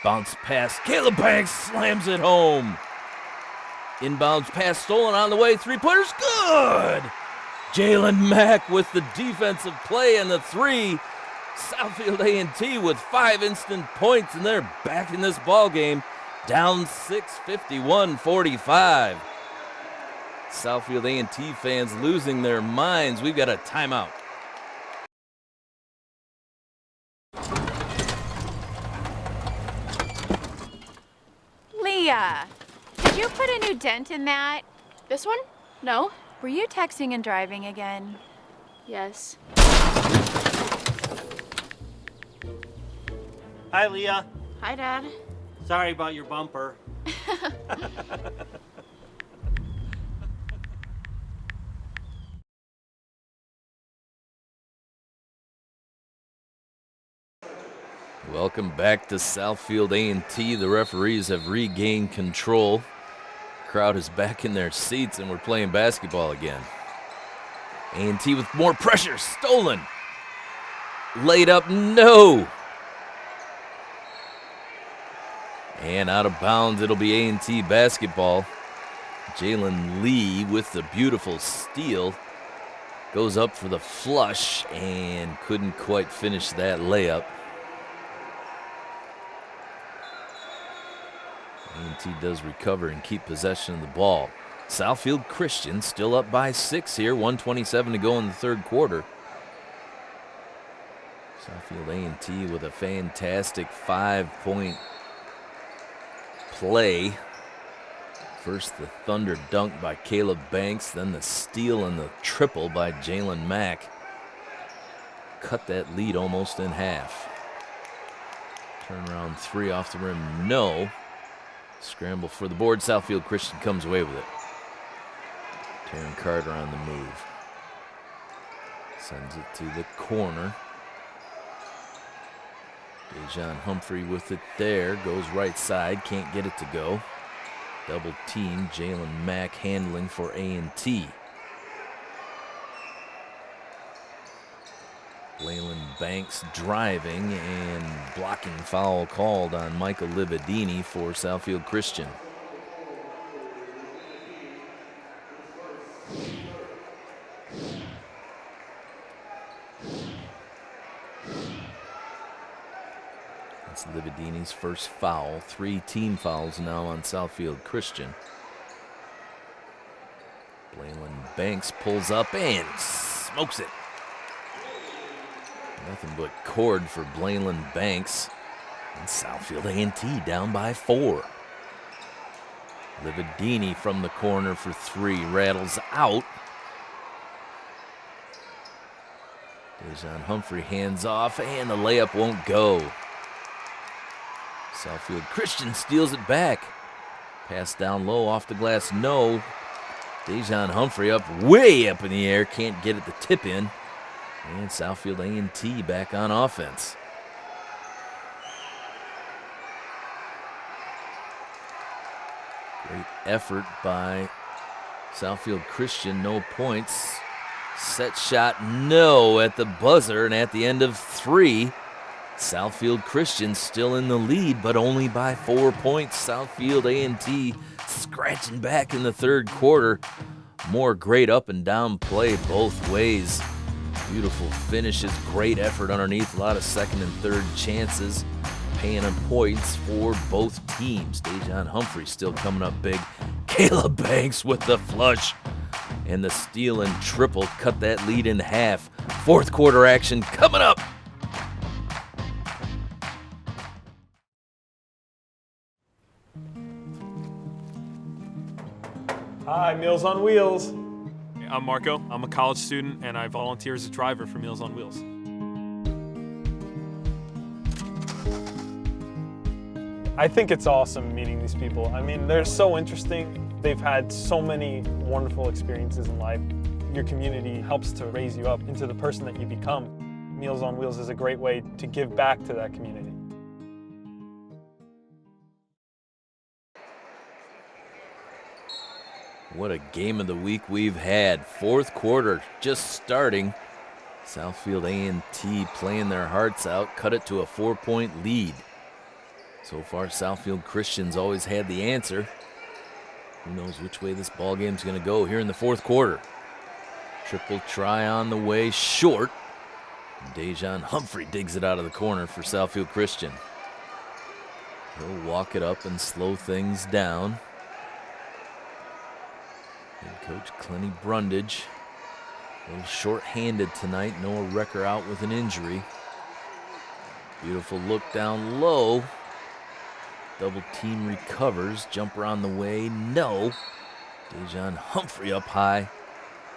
Bounce pass, Caleb Banks slams it home. Inbounds pass stolen on the way, three-pointers, good! Jalen Mack with the defensive play and the 3. Southfield A&T with 5 instant points, and they're back in this ball game, down 6, 51-45. Southfield A&T fans losing their minds. We've got a timeout. Leah, did you put a new dent in that? This one? No. Were you texting and driving again? Yes. Hi, Leah. Hi, Dad. Sorry about your bumper. Welcome back to Southfield A&T. The referees have regained control. Crowd is back in their seats, and we're playing basketball again. A&T with more pressure, stolen. Laid up, no. And out of bounds, it'll be A&T basketball. Jalen Lee with the beautiful steal. Goes up for the flush and couldn't quite finish that layup. A&T does recover and keep possession of the ball. Southfield Christian still up by 6 here, 1:27 to go in the third quarter. Southfield A&T with a fantastic 5-point play. First the thunder dunk by Caleb Banks, then the steal and the triple by Jalen Mack. Cut that lead almost in half. Turnaround three off the rim, no. Scramble for the board, Southfield Christian comes away with it. Taryn Carter on the move. Sends it to the corner. Dejan Humphrey with it there, goes right side, can't get it to go. Double team, Jalen Mack handling for A&T. Leyland Banks driving and blocking foul called on Michael Lividini for Southfield Christian. That's Lividini's first foul. 3 team fouls now on Southfield Christian. Leyland Banks pulls up and smokes it. Nothing but cord for Blayland Banks. And Southfield A&T down by 4. Lividini from the corner for 3. Rattles out. Dejan Humphrey hands off and the layup won't go. Southfield Christian steals it back. Pass down low off the glass, no. Dejan Humphrey up, way up in the air, can't get it to tip in. And Southfield A&T back on offense. Great effort by Southfield Christian, no points. Set shot, no, at the buzzer, and at the end of 3, Southfield Christian still in the lead, but only by 4 points. Southfield A&T scratching back in the third quarter. More great up and down play both ways. Beautiful finishes, great effort underneath, a lot of second and third chances, paying on points for both teams. Dejan Humphrey still coming up big. Caleb Banks with the flush and the steal and triple cut that lead in half. Fourth quarter action coming up. Hi, Meals on Wheels. I'm Marco. I'm a college student, and I volunteer as a driver for Meals on Wheels. I think it's awesome meeting these people. I mean, they're so interesting. They've had so many wonderful experiences in life. Your community helps to raise you up into the person that you become. Meals on Wheels is a great way to give back to that community. What a game of the week we've had. Fourth quarter just starting. Southfield A&T playing their hearts out, cut it to a 4-point lead. So far, Southfield Christian's always had the answer. Who knows which way this ball game's going to go here in the fourth quarter. Triple try on the way, short. Dejan Humphrey digs it out of the corner for Southfield Christian. He'll walk it up and slow things down. Head coach Clenny Brundage, a little short-handed tonight. Noah Recker out with an injury. Beautiful look down low. Double team recovers. Jumper on the way, no. Dejan Humphrey up high,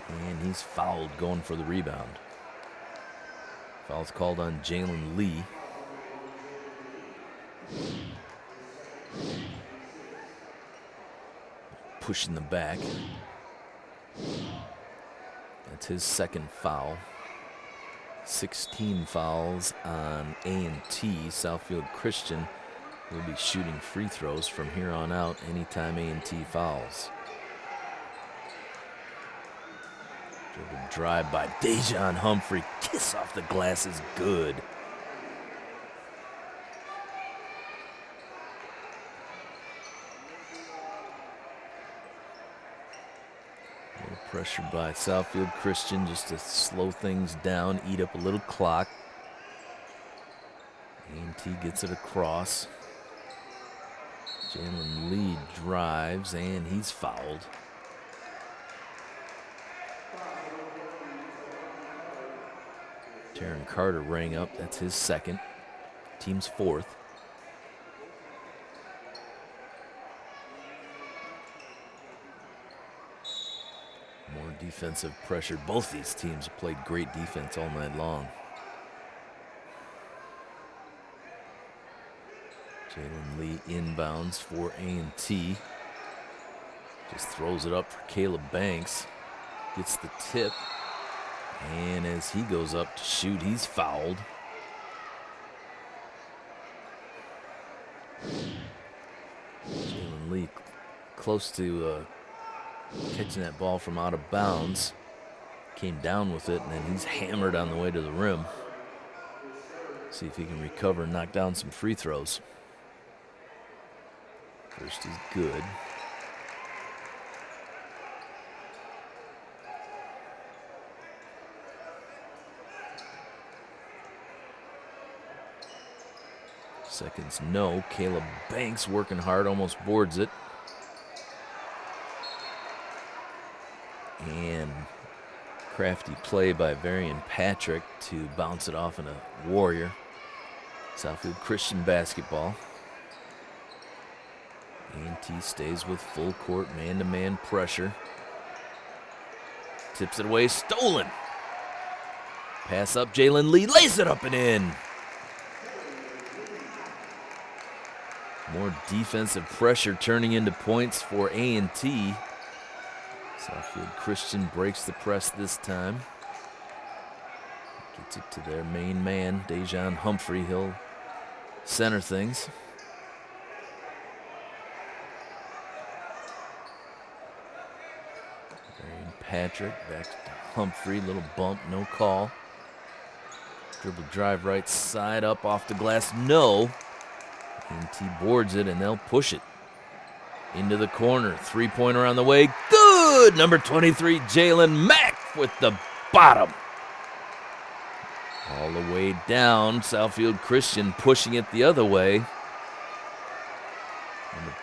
and he's fouled going for the rebound. Foul's called on Jalen Lee. Pushing the back. That's his second foul. 16 fouls on A&T. Southfield Christian will be shooting free throws from here on out anytime A&T fouls. Dribble drive by Dejan Humphrey. Kiss off the glass is good. Pressure by Southfield Christian just to slow things down, eat up a little clock. A&T gets it across. Jalen Lee drives, and he's fouled. Taryn Carter rang up. That's his second. Team's fourth. More defensive pressure. Both these teams have played great defense all night long. Jalen Lee inbounds for A&T. Just throws it up for Caleb Banks. Gets the tip. And as he goes up to shoot, he's fouled. Jalen Lee close to catching that ball from out of bounds. Came down with it, and then he's hammered on the way to the rim. See if he can recover and knock down some free throws. First is good. Seconds, no. Caleb Banks working hard, almost boards it. And crafty play by Varian Patrick to bounce it off in a Warrior. Southfield Christian basketball. A&T stays with full court man-to-man pressure. Tips it away, stolen. Pass up, Jalen Lee lays it up and in. More defensive pressure turning into points for A&T. Southfield Christian breaks the press this time. Gets it to their main man, Dejan Humphrey. He'll center things. Varian Patrick back to Humphrey. Little bump, no call. Dribble drive right side, up off the glass, no. A&T boards it, and they'll push it into the corner. Three-pointer on the way. Good! Number 23, Jalen Mack with the bottom. All the way down. Southfield Christian pushing it the other way. Number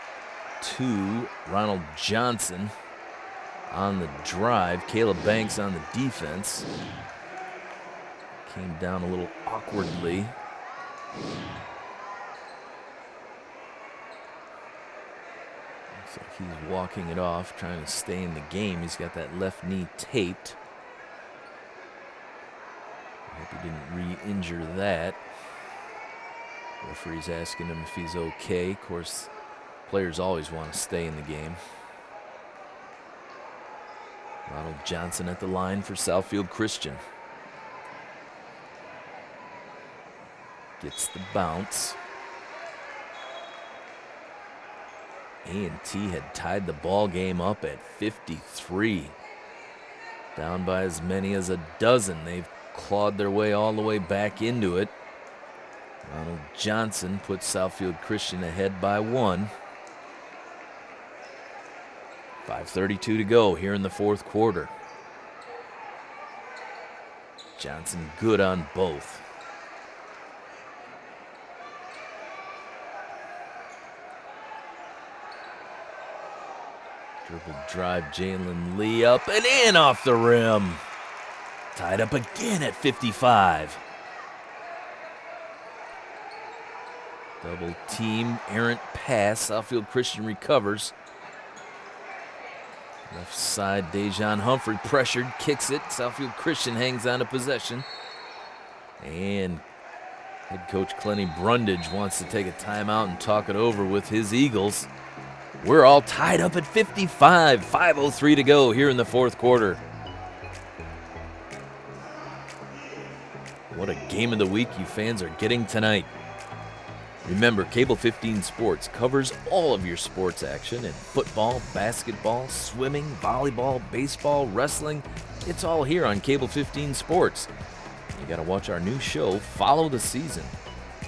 2, Ronald Johnson on the drive. Caleb Banks on the defense. Came down a little awkwardly. Looks like he's walking it off, trying to stay in the game. He's got that left knee taped. I hope he didn't re-injure that. Referee's asking him if he's okay. Of course, players always want to stay in the game. Ronald Johnson at the line for Southfield Christian. Gets the bounce. A&T had tied the ball game up at 53. Down by as many as a dozen. They've clawed their way all the way back into it. Ronald Johnson puts Southfield Christian ahead by 1. 5:32 to go here in the fourth quarter. Johnson good on both. Dribble drive, Jalen Lee up and in off the rim. Tied up again at 55. Double team, errant pass. Southfield Christian recovers. Left side, Dejan Humphrey pressured, kicks it. Southfield Christian hangs on to possession. And head coach Clenny Brundage wants to take a timeout and talk it over with his Eagles. We're all tied up at 55. 5:03 to go here in the fourth quarter. What a game of the week you fans are getting tonight. Remember, Cable 15 Sports covers all of your sports action in football, basketball, swimming, volleyball, baseball, wrestling. It's all here on Cable 15 Sports. You got to watch our new show, Follow the Season.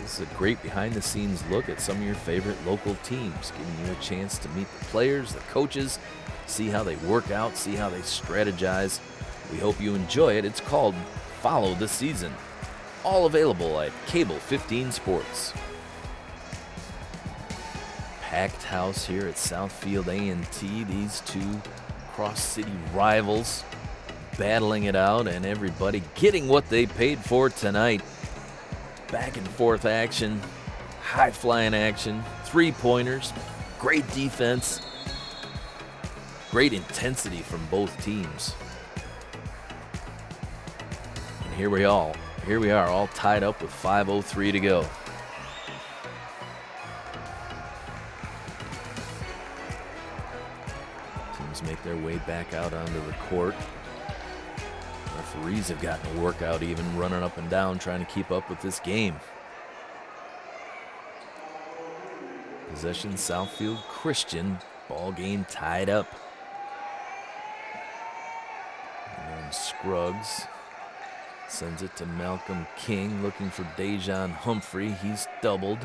This is a great behind-the-scenes look at some of your favorite local teams, giving you a chance to meet the players, the coaches, see how they work out, see how they strategize. We hope you enjoy it. It's called Follow the Season. All available at Cable 15 Sports. Packed house here at Southfield A&T. These two cross-city rivals battling it out and everybody getting what they paid for tonight. Back and forth action, high flying action, 3-pointers, great defense, great intensity from both teams. And here we are, all tied up with 5:03 to go. Teams make their way back out onto the court. Referees have gotten a workout even, running up and down trying to keep up with this game. Possession, Southfield Christian. Ball game tied up. And then Scruggs sends it to Malcolm King, looking for Dejan Humphrey. He's doubled.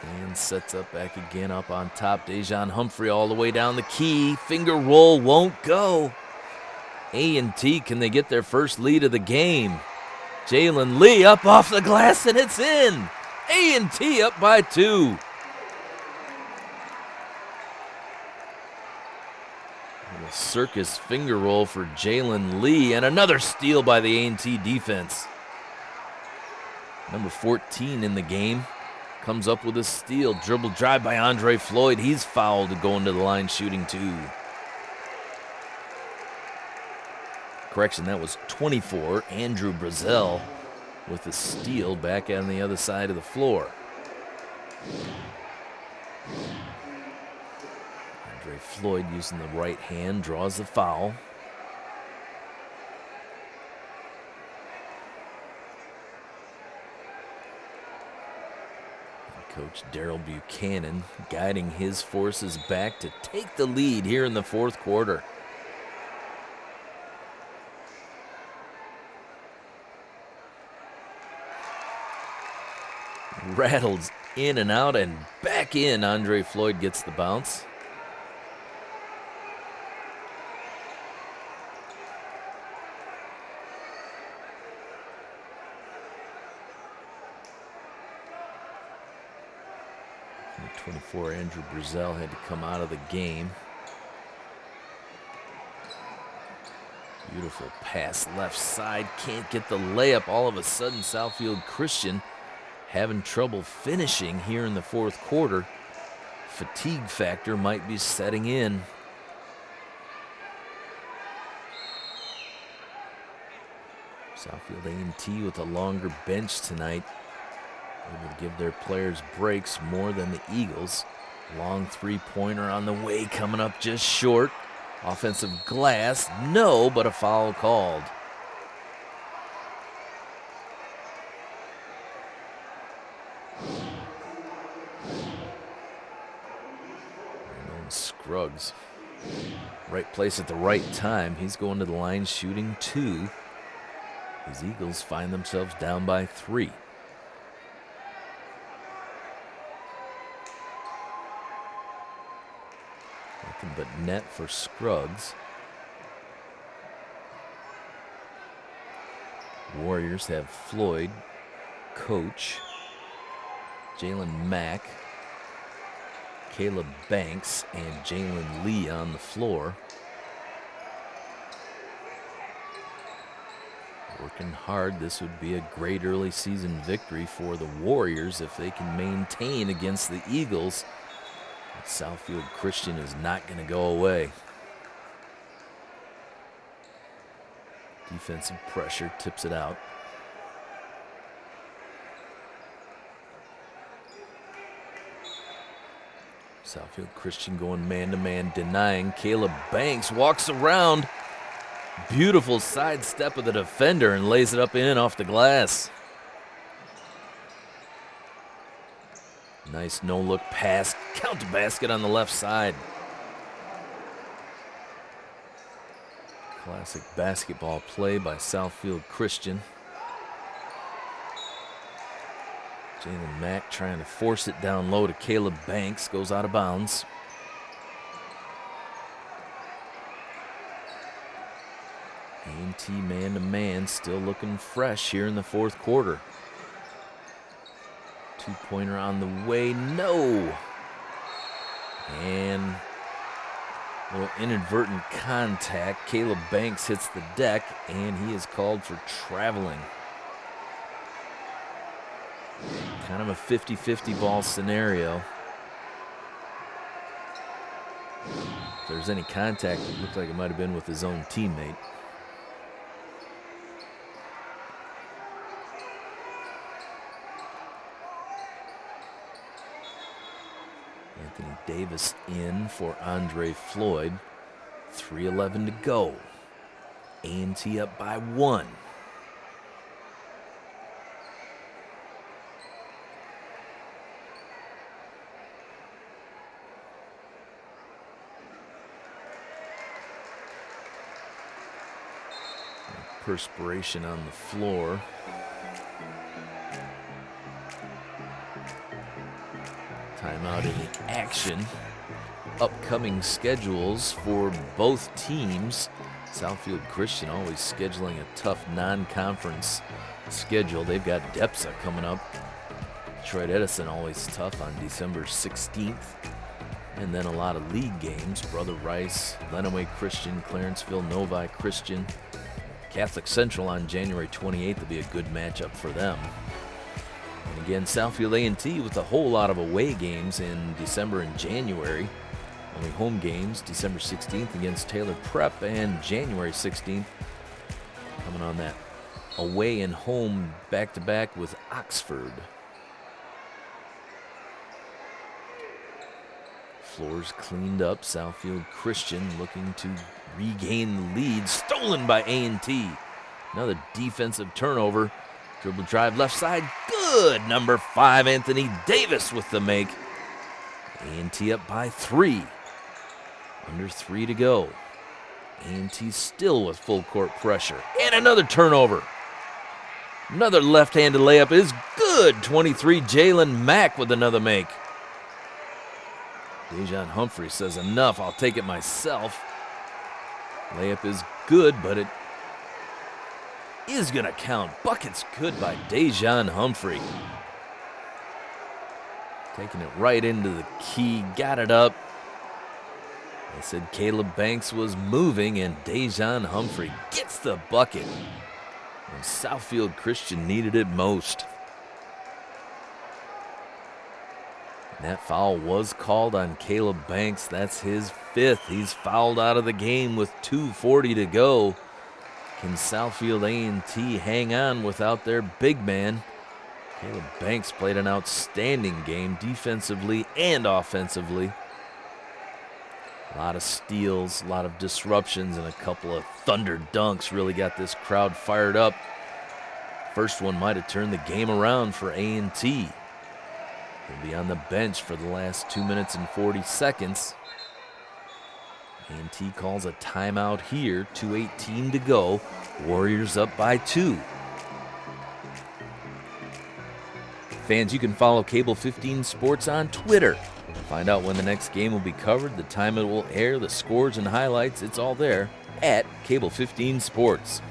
And sets up back again up on top. Dejan Humphrey all the way down the key. Finger roll won't go. A&T, can they get their first lead of the game? Jalen Lee up off the glass, and it's in. A&T up by 2. A circus finger roll for Jalen Lee, and another steal by the A&T defense. Number 14 in the game comes up with a steal. Dribble drive by Andre Floyd. He's fouled going to the line shooting 2. Correction, that was 24. Andrew Brazel with the steal back on the other side of the floor. Andre Floyd using the right hand draws the foul. And Coach Daryl Buchanan guiding his forces back to take the lead here in the fourth quarter. Rattles in and out and back in. Andre Floyd gets the bounce. Number 24, Andrew Brazel had to come out of the game. Beautiful pass left side. Can't get the layup. All of a sudden, Southfield Christian having trouble finishing here in the fourth quarter. Fatigue factor might be setting in. Southfield A&T with a longer bench tonight, able to give their players breaks more than the Eagles. Long 3-pointer on the way, coming up just short. Offensive glass, no, but a foul called. Scruggs, right place at the right time. He's going to the line shooting 2. His Eagles find themselves down by 3. Nothing but net for Scruggs. Warriors have Floyd, Coach, Jalen Mack, Caleb Banks, and Jalen Lee on the floor. Working hard. This would be a great early season victory for the Warriors if they can maintain against the Eagles. Southfield Christian is not going to go away. Defensive pressure tips it out. Southfield Christian going man-to-man, denying. Caleb Banks walks around. Beautiful sidestep of the defender and lays it up in off the glass. Nice no-look pass. Count the basket on the left side. Classic basketball play by Southfield Christian. Jalen Mack trying to force it down low to Caleb Banks. Goes out of bounds. A&T man-to-man still looking fresh here in the fourth quarter. 2-pointer on the way. No. And Little inadvertent contact. Caleb Banks hits the deck, and he is called for traveling. Kind of a 50-50 ball scenario. If there's any contact, it looked like it might have been with his own teammate. Anthony Davis in for Andre Floyd. 3:11 to go. A&T up by 1. Perspiration on the floor. Timeout in action. Upcoming schedules for both teams. Southfield Christian always scheduling a tough non-conference schedule. They've got DEPSA coming up. Detroit Edison always tough on December 16th. And then a lot of league games. Brother Rice, Lenawee Christian, Clarenceville Novi Christian. Catholic Central on January 28th will be a good matchup for them. And again, Southfield A&T with a whole lot of away games in December and January. Only home games, December 16th against Taylor Prep and January 16th. Coming on that away and home back-to-back with Oxford. Floors cleaned up. Southfield Christian looking to regain the lead. Stolen by A&T. Another defensive turnover. Dribble drive left side. Good. Number 5, Anthony Davis with the make. A&T up by 3. Under 3 to go. A&T still with full court pressure. And another turnover. Another left-handed layup is good. 23, Jalen Mack with another make. Dejan Humphrey says, enough, I'll take it myself. Layup is good, but it is going to count. Bucket's good by Dejan Humphrey. Taking it right into the key, got it up. I said Caleb Banks was moving, and Dejan Humphrey gets the bucket when Southfield Christian needed it most. That foul was called on Caleb Banks. That's his 5th. He's fouled out of the game with 2:40 to go. Can Southfield A&T hang on without their big man? Caleb Banks played an outstanding game defensively and offensively. A lot of steals, a lot of disruptions, and a couple of thunder dunks really got this crowd fired up. First one might have turned the game around for A&T. He'll be on the bench for the last 2 minutes and 40 seconds. A&T calls a timeout here. 2:18 to go. Warriors up by 2. Fans, you can follow Cable 15 Sports on Twitter. Find out when the next game will be covered, the time it will air, the scores and highlights. It's all there at Cable 15 Sports.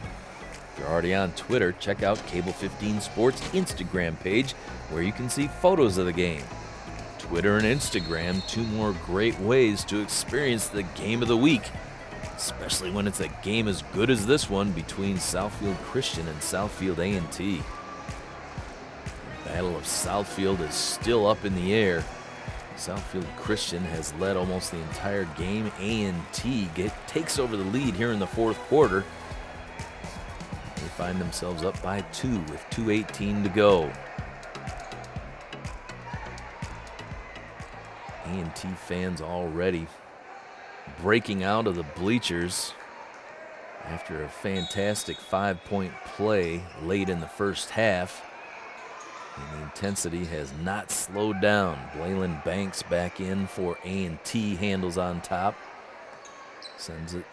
If you're already on Twitter, check out Cable 15 Sports Instagram page where you can see photos of the game. Twitter and Instagram, 2 more great ways to experience the game of the week, especially when it's a game as good as this one between Southfield Christian and Southfield A&T. The Battle of Southfield is still up in the air. Southfield Christian has led almost the entire game. A&T takes over the lead here in the 4th quarter. They find themselves up by 2 with 2:18 to go. A&T fans already breaking out of the bleachers after a fantastic 5-point play late in the first half. And the intensity has not slowed down. Blaylen Banks back in for A&T, handles on top. Sends it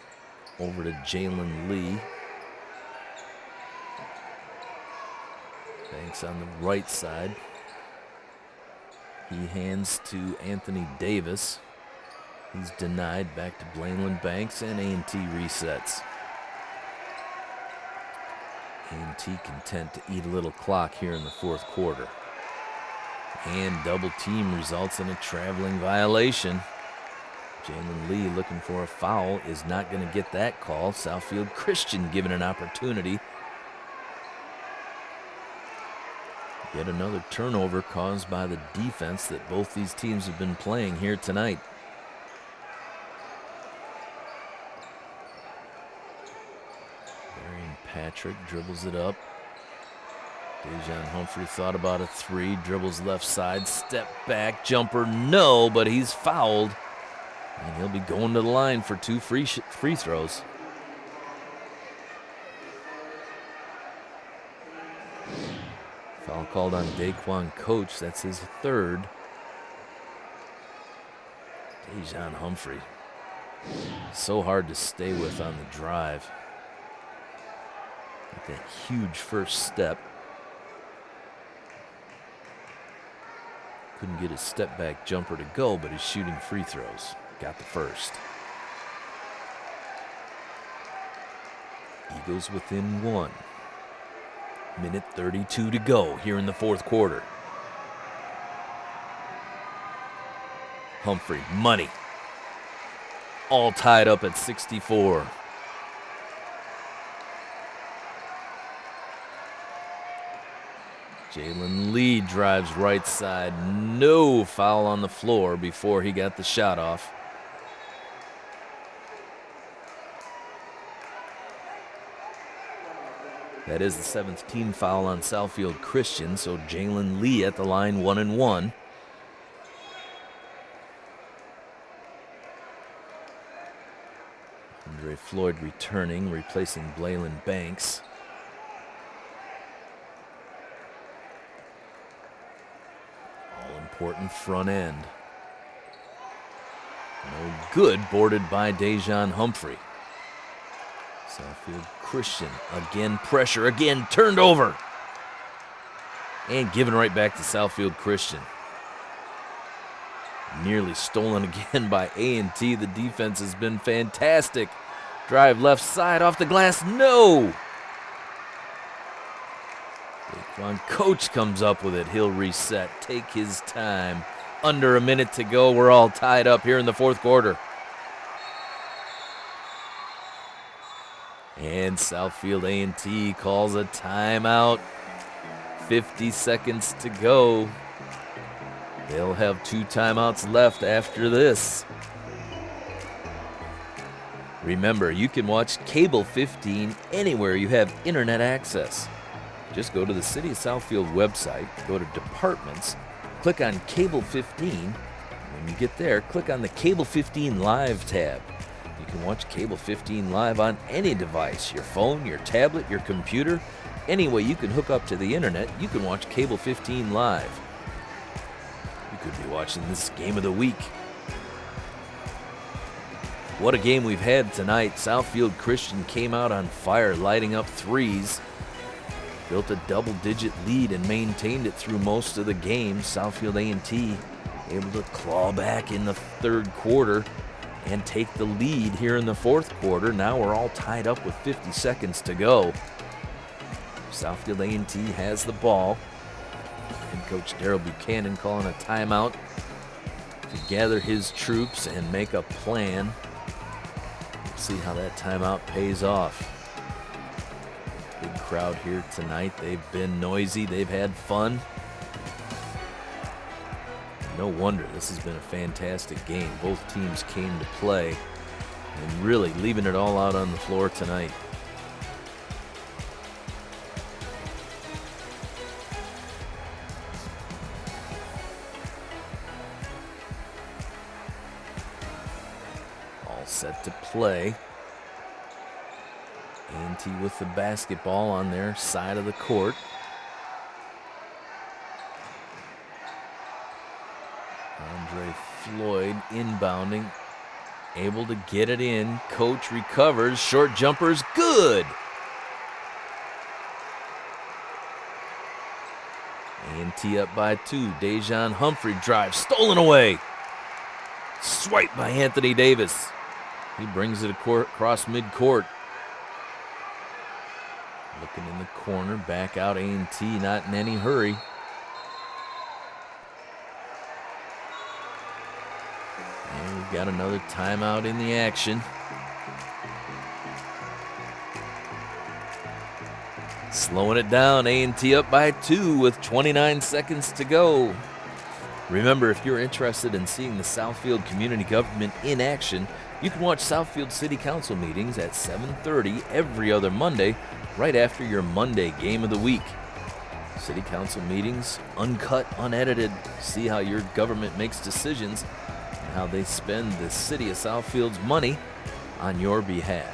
over to Jalen Lee. Banks on the right side. He hands to Anthony Davis. He's denied, back to Blaylen Banks, and A&T resets. A&T content to eat a little clock here in the 4th quarter. And double team results in a traveling violation. Jalen Lee looking for a foul, is not going to get that call. Southfield Christian given an opportunity. Yet another turnover caused by the defense that both these teams have been playing here tonight. Darian Patrick dribbles it up. Dejan Humphrey thought about a three, dribbles left side, step back, jumper, no, but he's fouled. And he'll be going to the line for 2 free throws. Foul called on Daquan Coach, that's his third. Dejan Humphrey, so hard to stay with on the drive. With that huge first step. Couldn't get his step back jumper to go, but he's shooting free throws. Got the first. Eagles within 1. Minute 32 to go here in the fourth quarter. Humphrey, money. All tied up at 64. Jalen Lee drives right side. No foul on the floor before he got the shot off. That is the 7th team foul on Southfield Christian, so Jalen Lee at the line 1-1. Andre Floyd returning, replacing Blaylen Banks. All-important front end. No good, boarded by Dejan Humphrey. Southfield Christian, again pressure, again turned over. And given right back to Southfield Christian. Nearly stolen again by A&T. The defense has been fantastic. Drive left side off the glass, no! Daquan Coach comes up with it, he'll reset, take his time. Under a minute to go, we're all tied up here in the fourth quarter. And Southfield A&T calls a timeout. 50 seconds to go. They'll have 2 timeouts left after this. Remember, you can watch Cable 15 anywhere you have internet access. Just go to the City of Southfield website, go to Departments, click on Cable 15. When you get there, click on the Cable 15 Live tab. You can watch Cable 15 live on any device, your phone, your tablet, your computer. Any way you can hook up to the internet, you can watch Cable 15 live. You could be watching this game of the week. What a game we've had tonight. Southfield Christian came out on fire, lighting up threes. Built a double-digit lead and maintained it through most of the game. Southfield A&T able to claw back in the third quarter and take the lead here in the fourth quarter. Now we're all tied up with 50 seconds to go. Southfield A&T has the ball. And Coach Darrell Buchanan calling a timeout to gather his troops and make a plan. We'll see how that timeout pays off. Big crowd here tonight. They've been noisy. They've had fun. No wonder this has been a fantastic game. Both teams came to play and really leaving it all out on the floor tonight. All set to play. A&T with the basketball on their side of the court. Andre Floyd inbounding, able to get it in. Coach recovers, short jumper's good. A&T up by 2. Dejan Humphrey drives, stolen away. Swipe by Anthony Davis. He brings it across midcourt. Looking in the corner, back out A&T, not in any hurry. And we've got another timeout in the action. Slowing it down, A&T up by 2 with 29 seconds to go. Remember, if you're interested in seeing the Southfield community government in action, you can watch Southfield City Council meetings at 7:30 every other Monday, right after your Monday game of the week. City Council meetings, uncut, unedited. See how your government makes decisions and how they spend the city of Southfield's money on your behalf.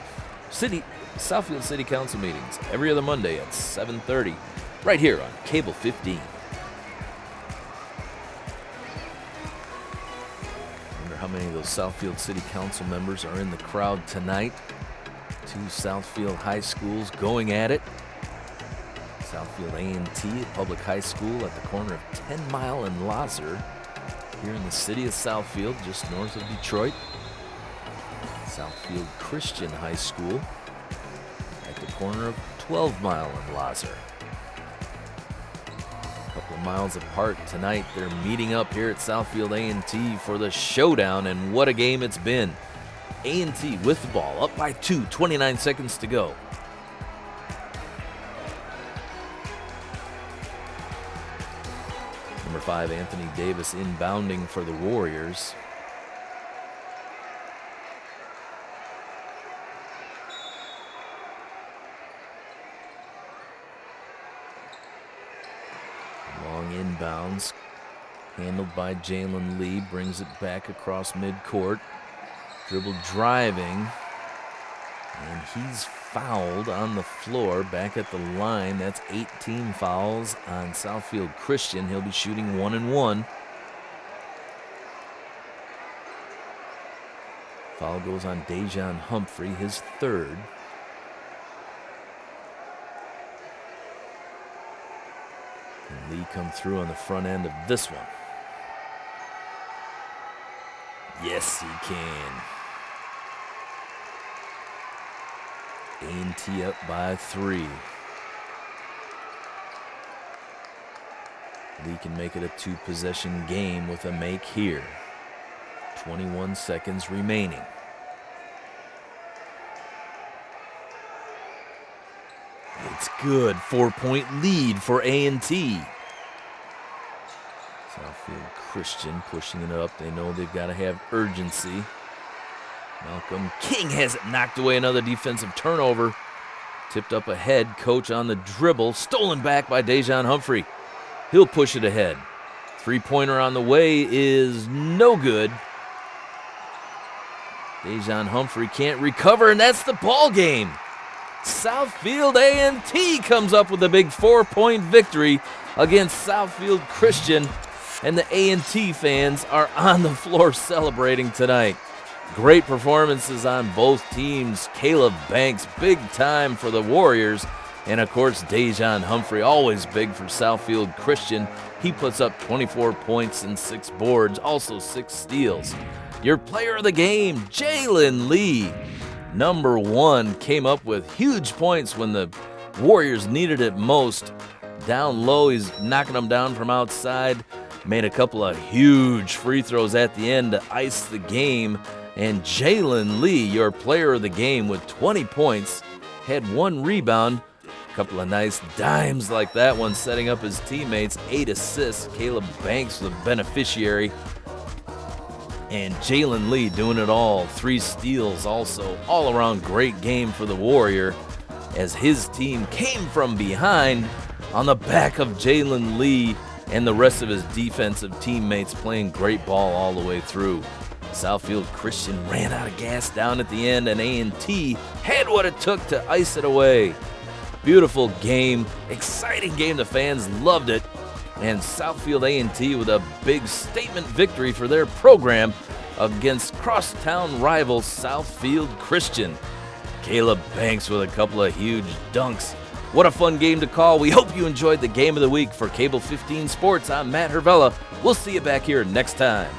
Southfield City Council meetings every other Monday at 7:30, right here on Cable 15. Wonder how many of those Southfield City Council members are in the crowd tonight. 2 Southfield high schools going at it. Southfield A&T Public High School at the corner of 10 Mile and Lazar here in the city of Southfield, just north of Detroit. Southfield Christian High School at the corner of 12 Mile and Lazar. A couple of miles apart tonight, they're meeting up here at Southfield A&T for the showdown, and what a game it's been. A&T with the ball, up by 2, 29 seconds to go. Number 5, Anthony Davis inbounding for the Warriors. Long inbounds, handled by Jalen Lee, brings it back across midcourt. Dribble driving, and he's fouled on the floor back at the line. That's 18 fouls on Southfield Christian. He'll be shooting 1-1. Foul goes on Dejan Humphrey, his 3rd. And Lee come through on the front end of this one. Yes, he can. A&T up by 3. Lee can make it a 2-possession game with a make here. 21 seconds remaining. It's good. 4-point lead for A&T. Southfield Christian pushing it up. They know they've got to have urgency. Malcolm King has it knocked away. Another defensive turnover. Tipped up ahead. Coach on the dribble. Stolen back by Dejan Humphrey. He'll push it ahead. 3-pointer on the way is no good. Dejan Humphrey can't recover, and that's the ball game. Southfield A&T comes up with a big 4-point victory against Southfield Christian, and the A&T fans are on the floor celebrating tonight. Great performances on both teams. Caleb Banks, big time for the Warriors. And, of course, Dejan Humphrey, always big for Southfield Christian. He puts up 24 points and 6 boards, also 6 steals. Your player of the game, Jalen Lee, number 1, came up with huge points when the Warriors needed it most. Down low, he's knocking them down from outside. Made a couple of huge free throws at the end to ice the game. And Jalen Lee, your player of the game, with 20 points, had 1 rebound. A couple of nice dimes like that one, setting up his teammates. 8 assists. Caleb Banks, the beneficiary. And Jalen Lee doing it all. 3 steals also. All around great game for the Warrior as his team came from behind on the back of Jalen Lee and the rest of his defensive teammates playing great ball all the way through. Southfield Christian ran out of gas down at the end, and A&T had what it took to ice it away. Beautiful game, exciting game. The fans loved it. And Southfield A&T with a big statement victory for their program against crosstown rival Southfield Christian. Caleb Banks with a couple of huge dunks. What a fun game to call. We hope you enjoyed the game of the week. For Cable 15 Sports, I'm Matt Hervella. We'll see you back here next time.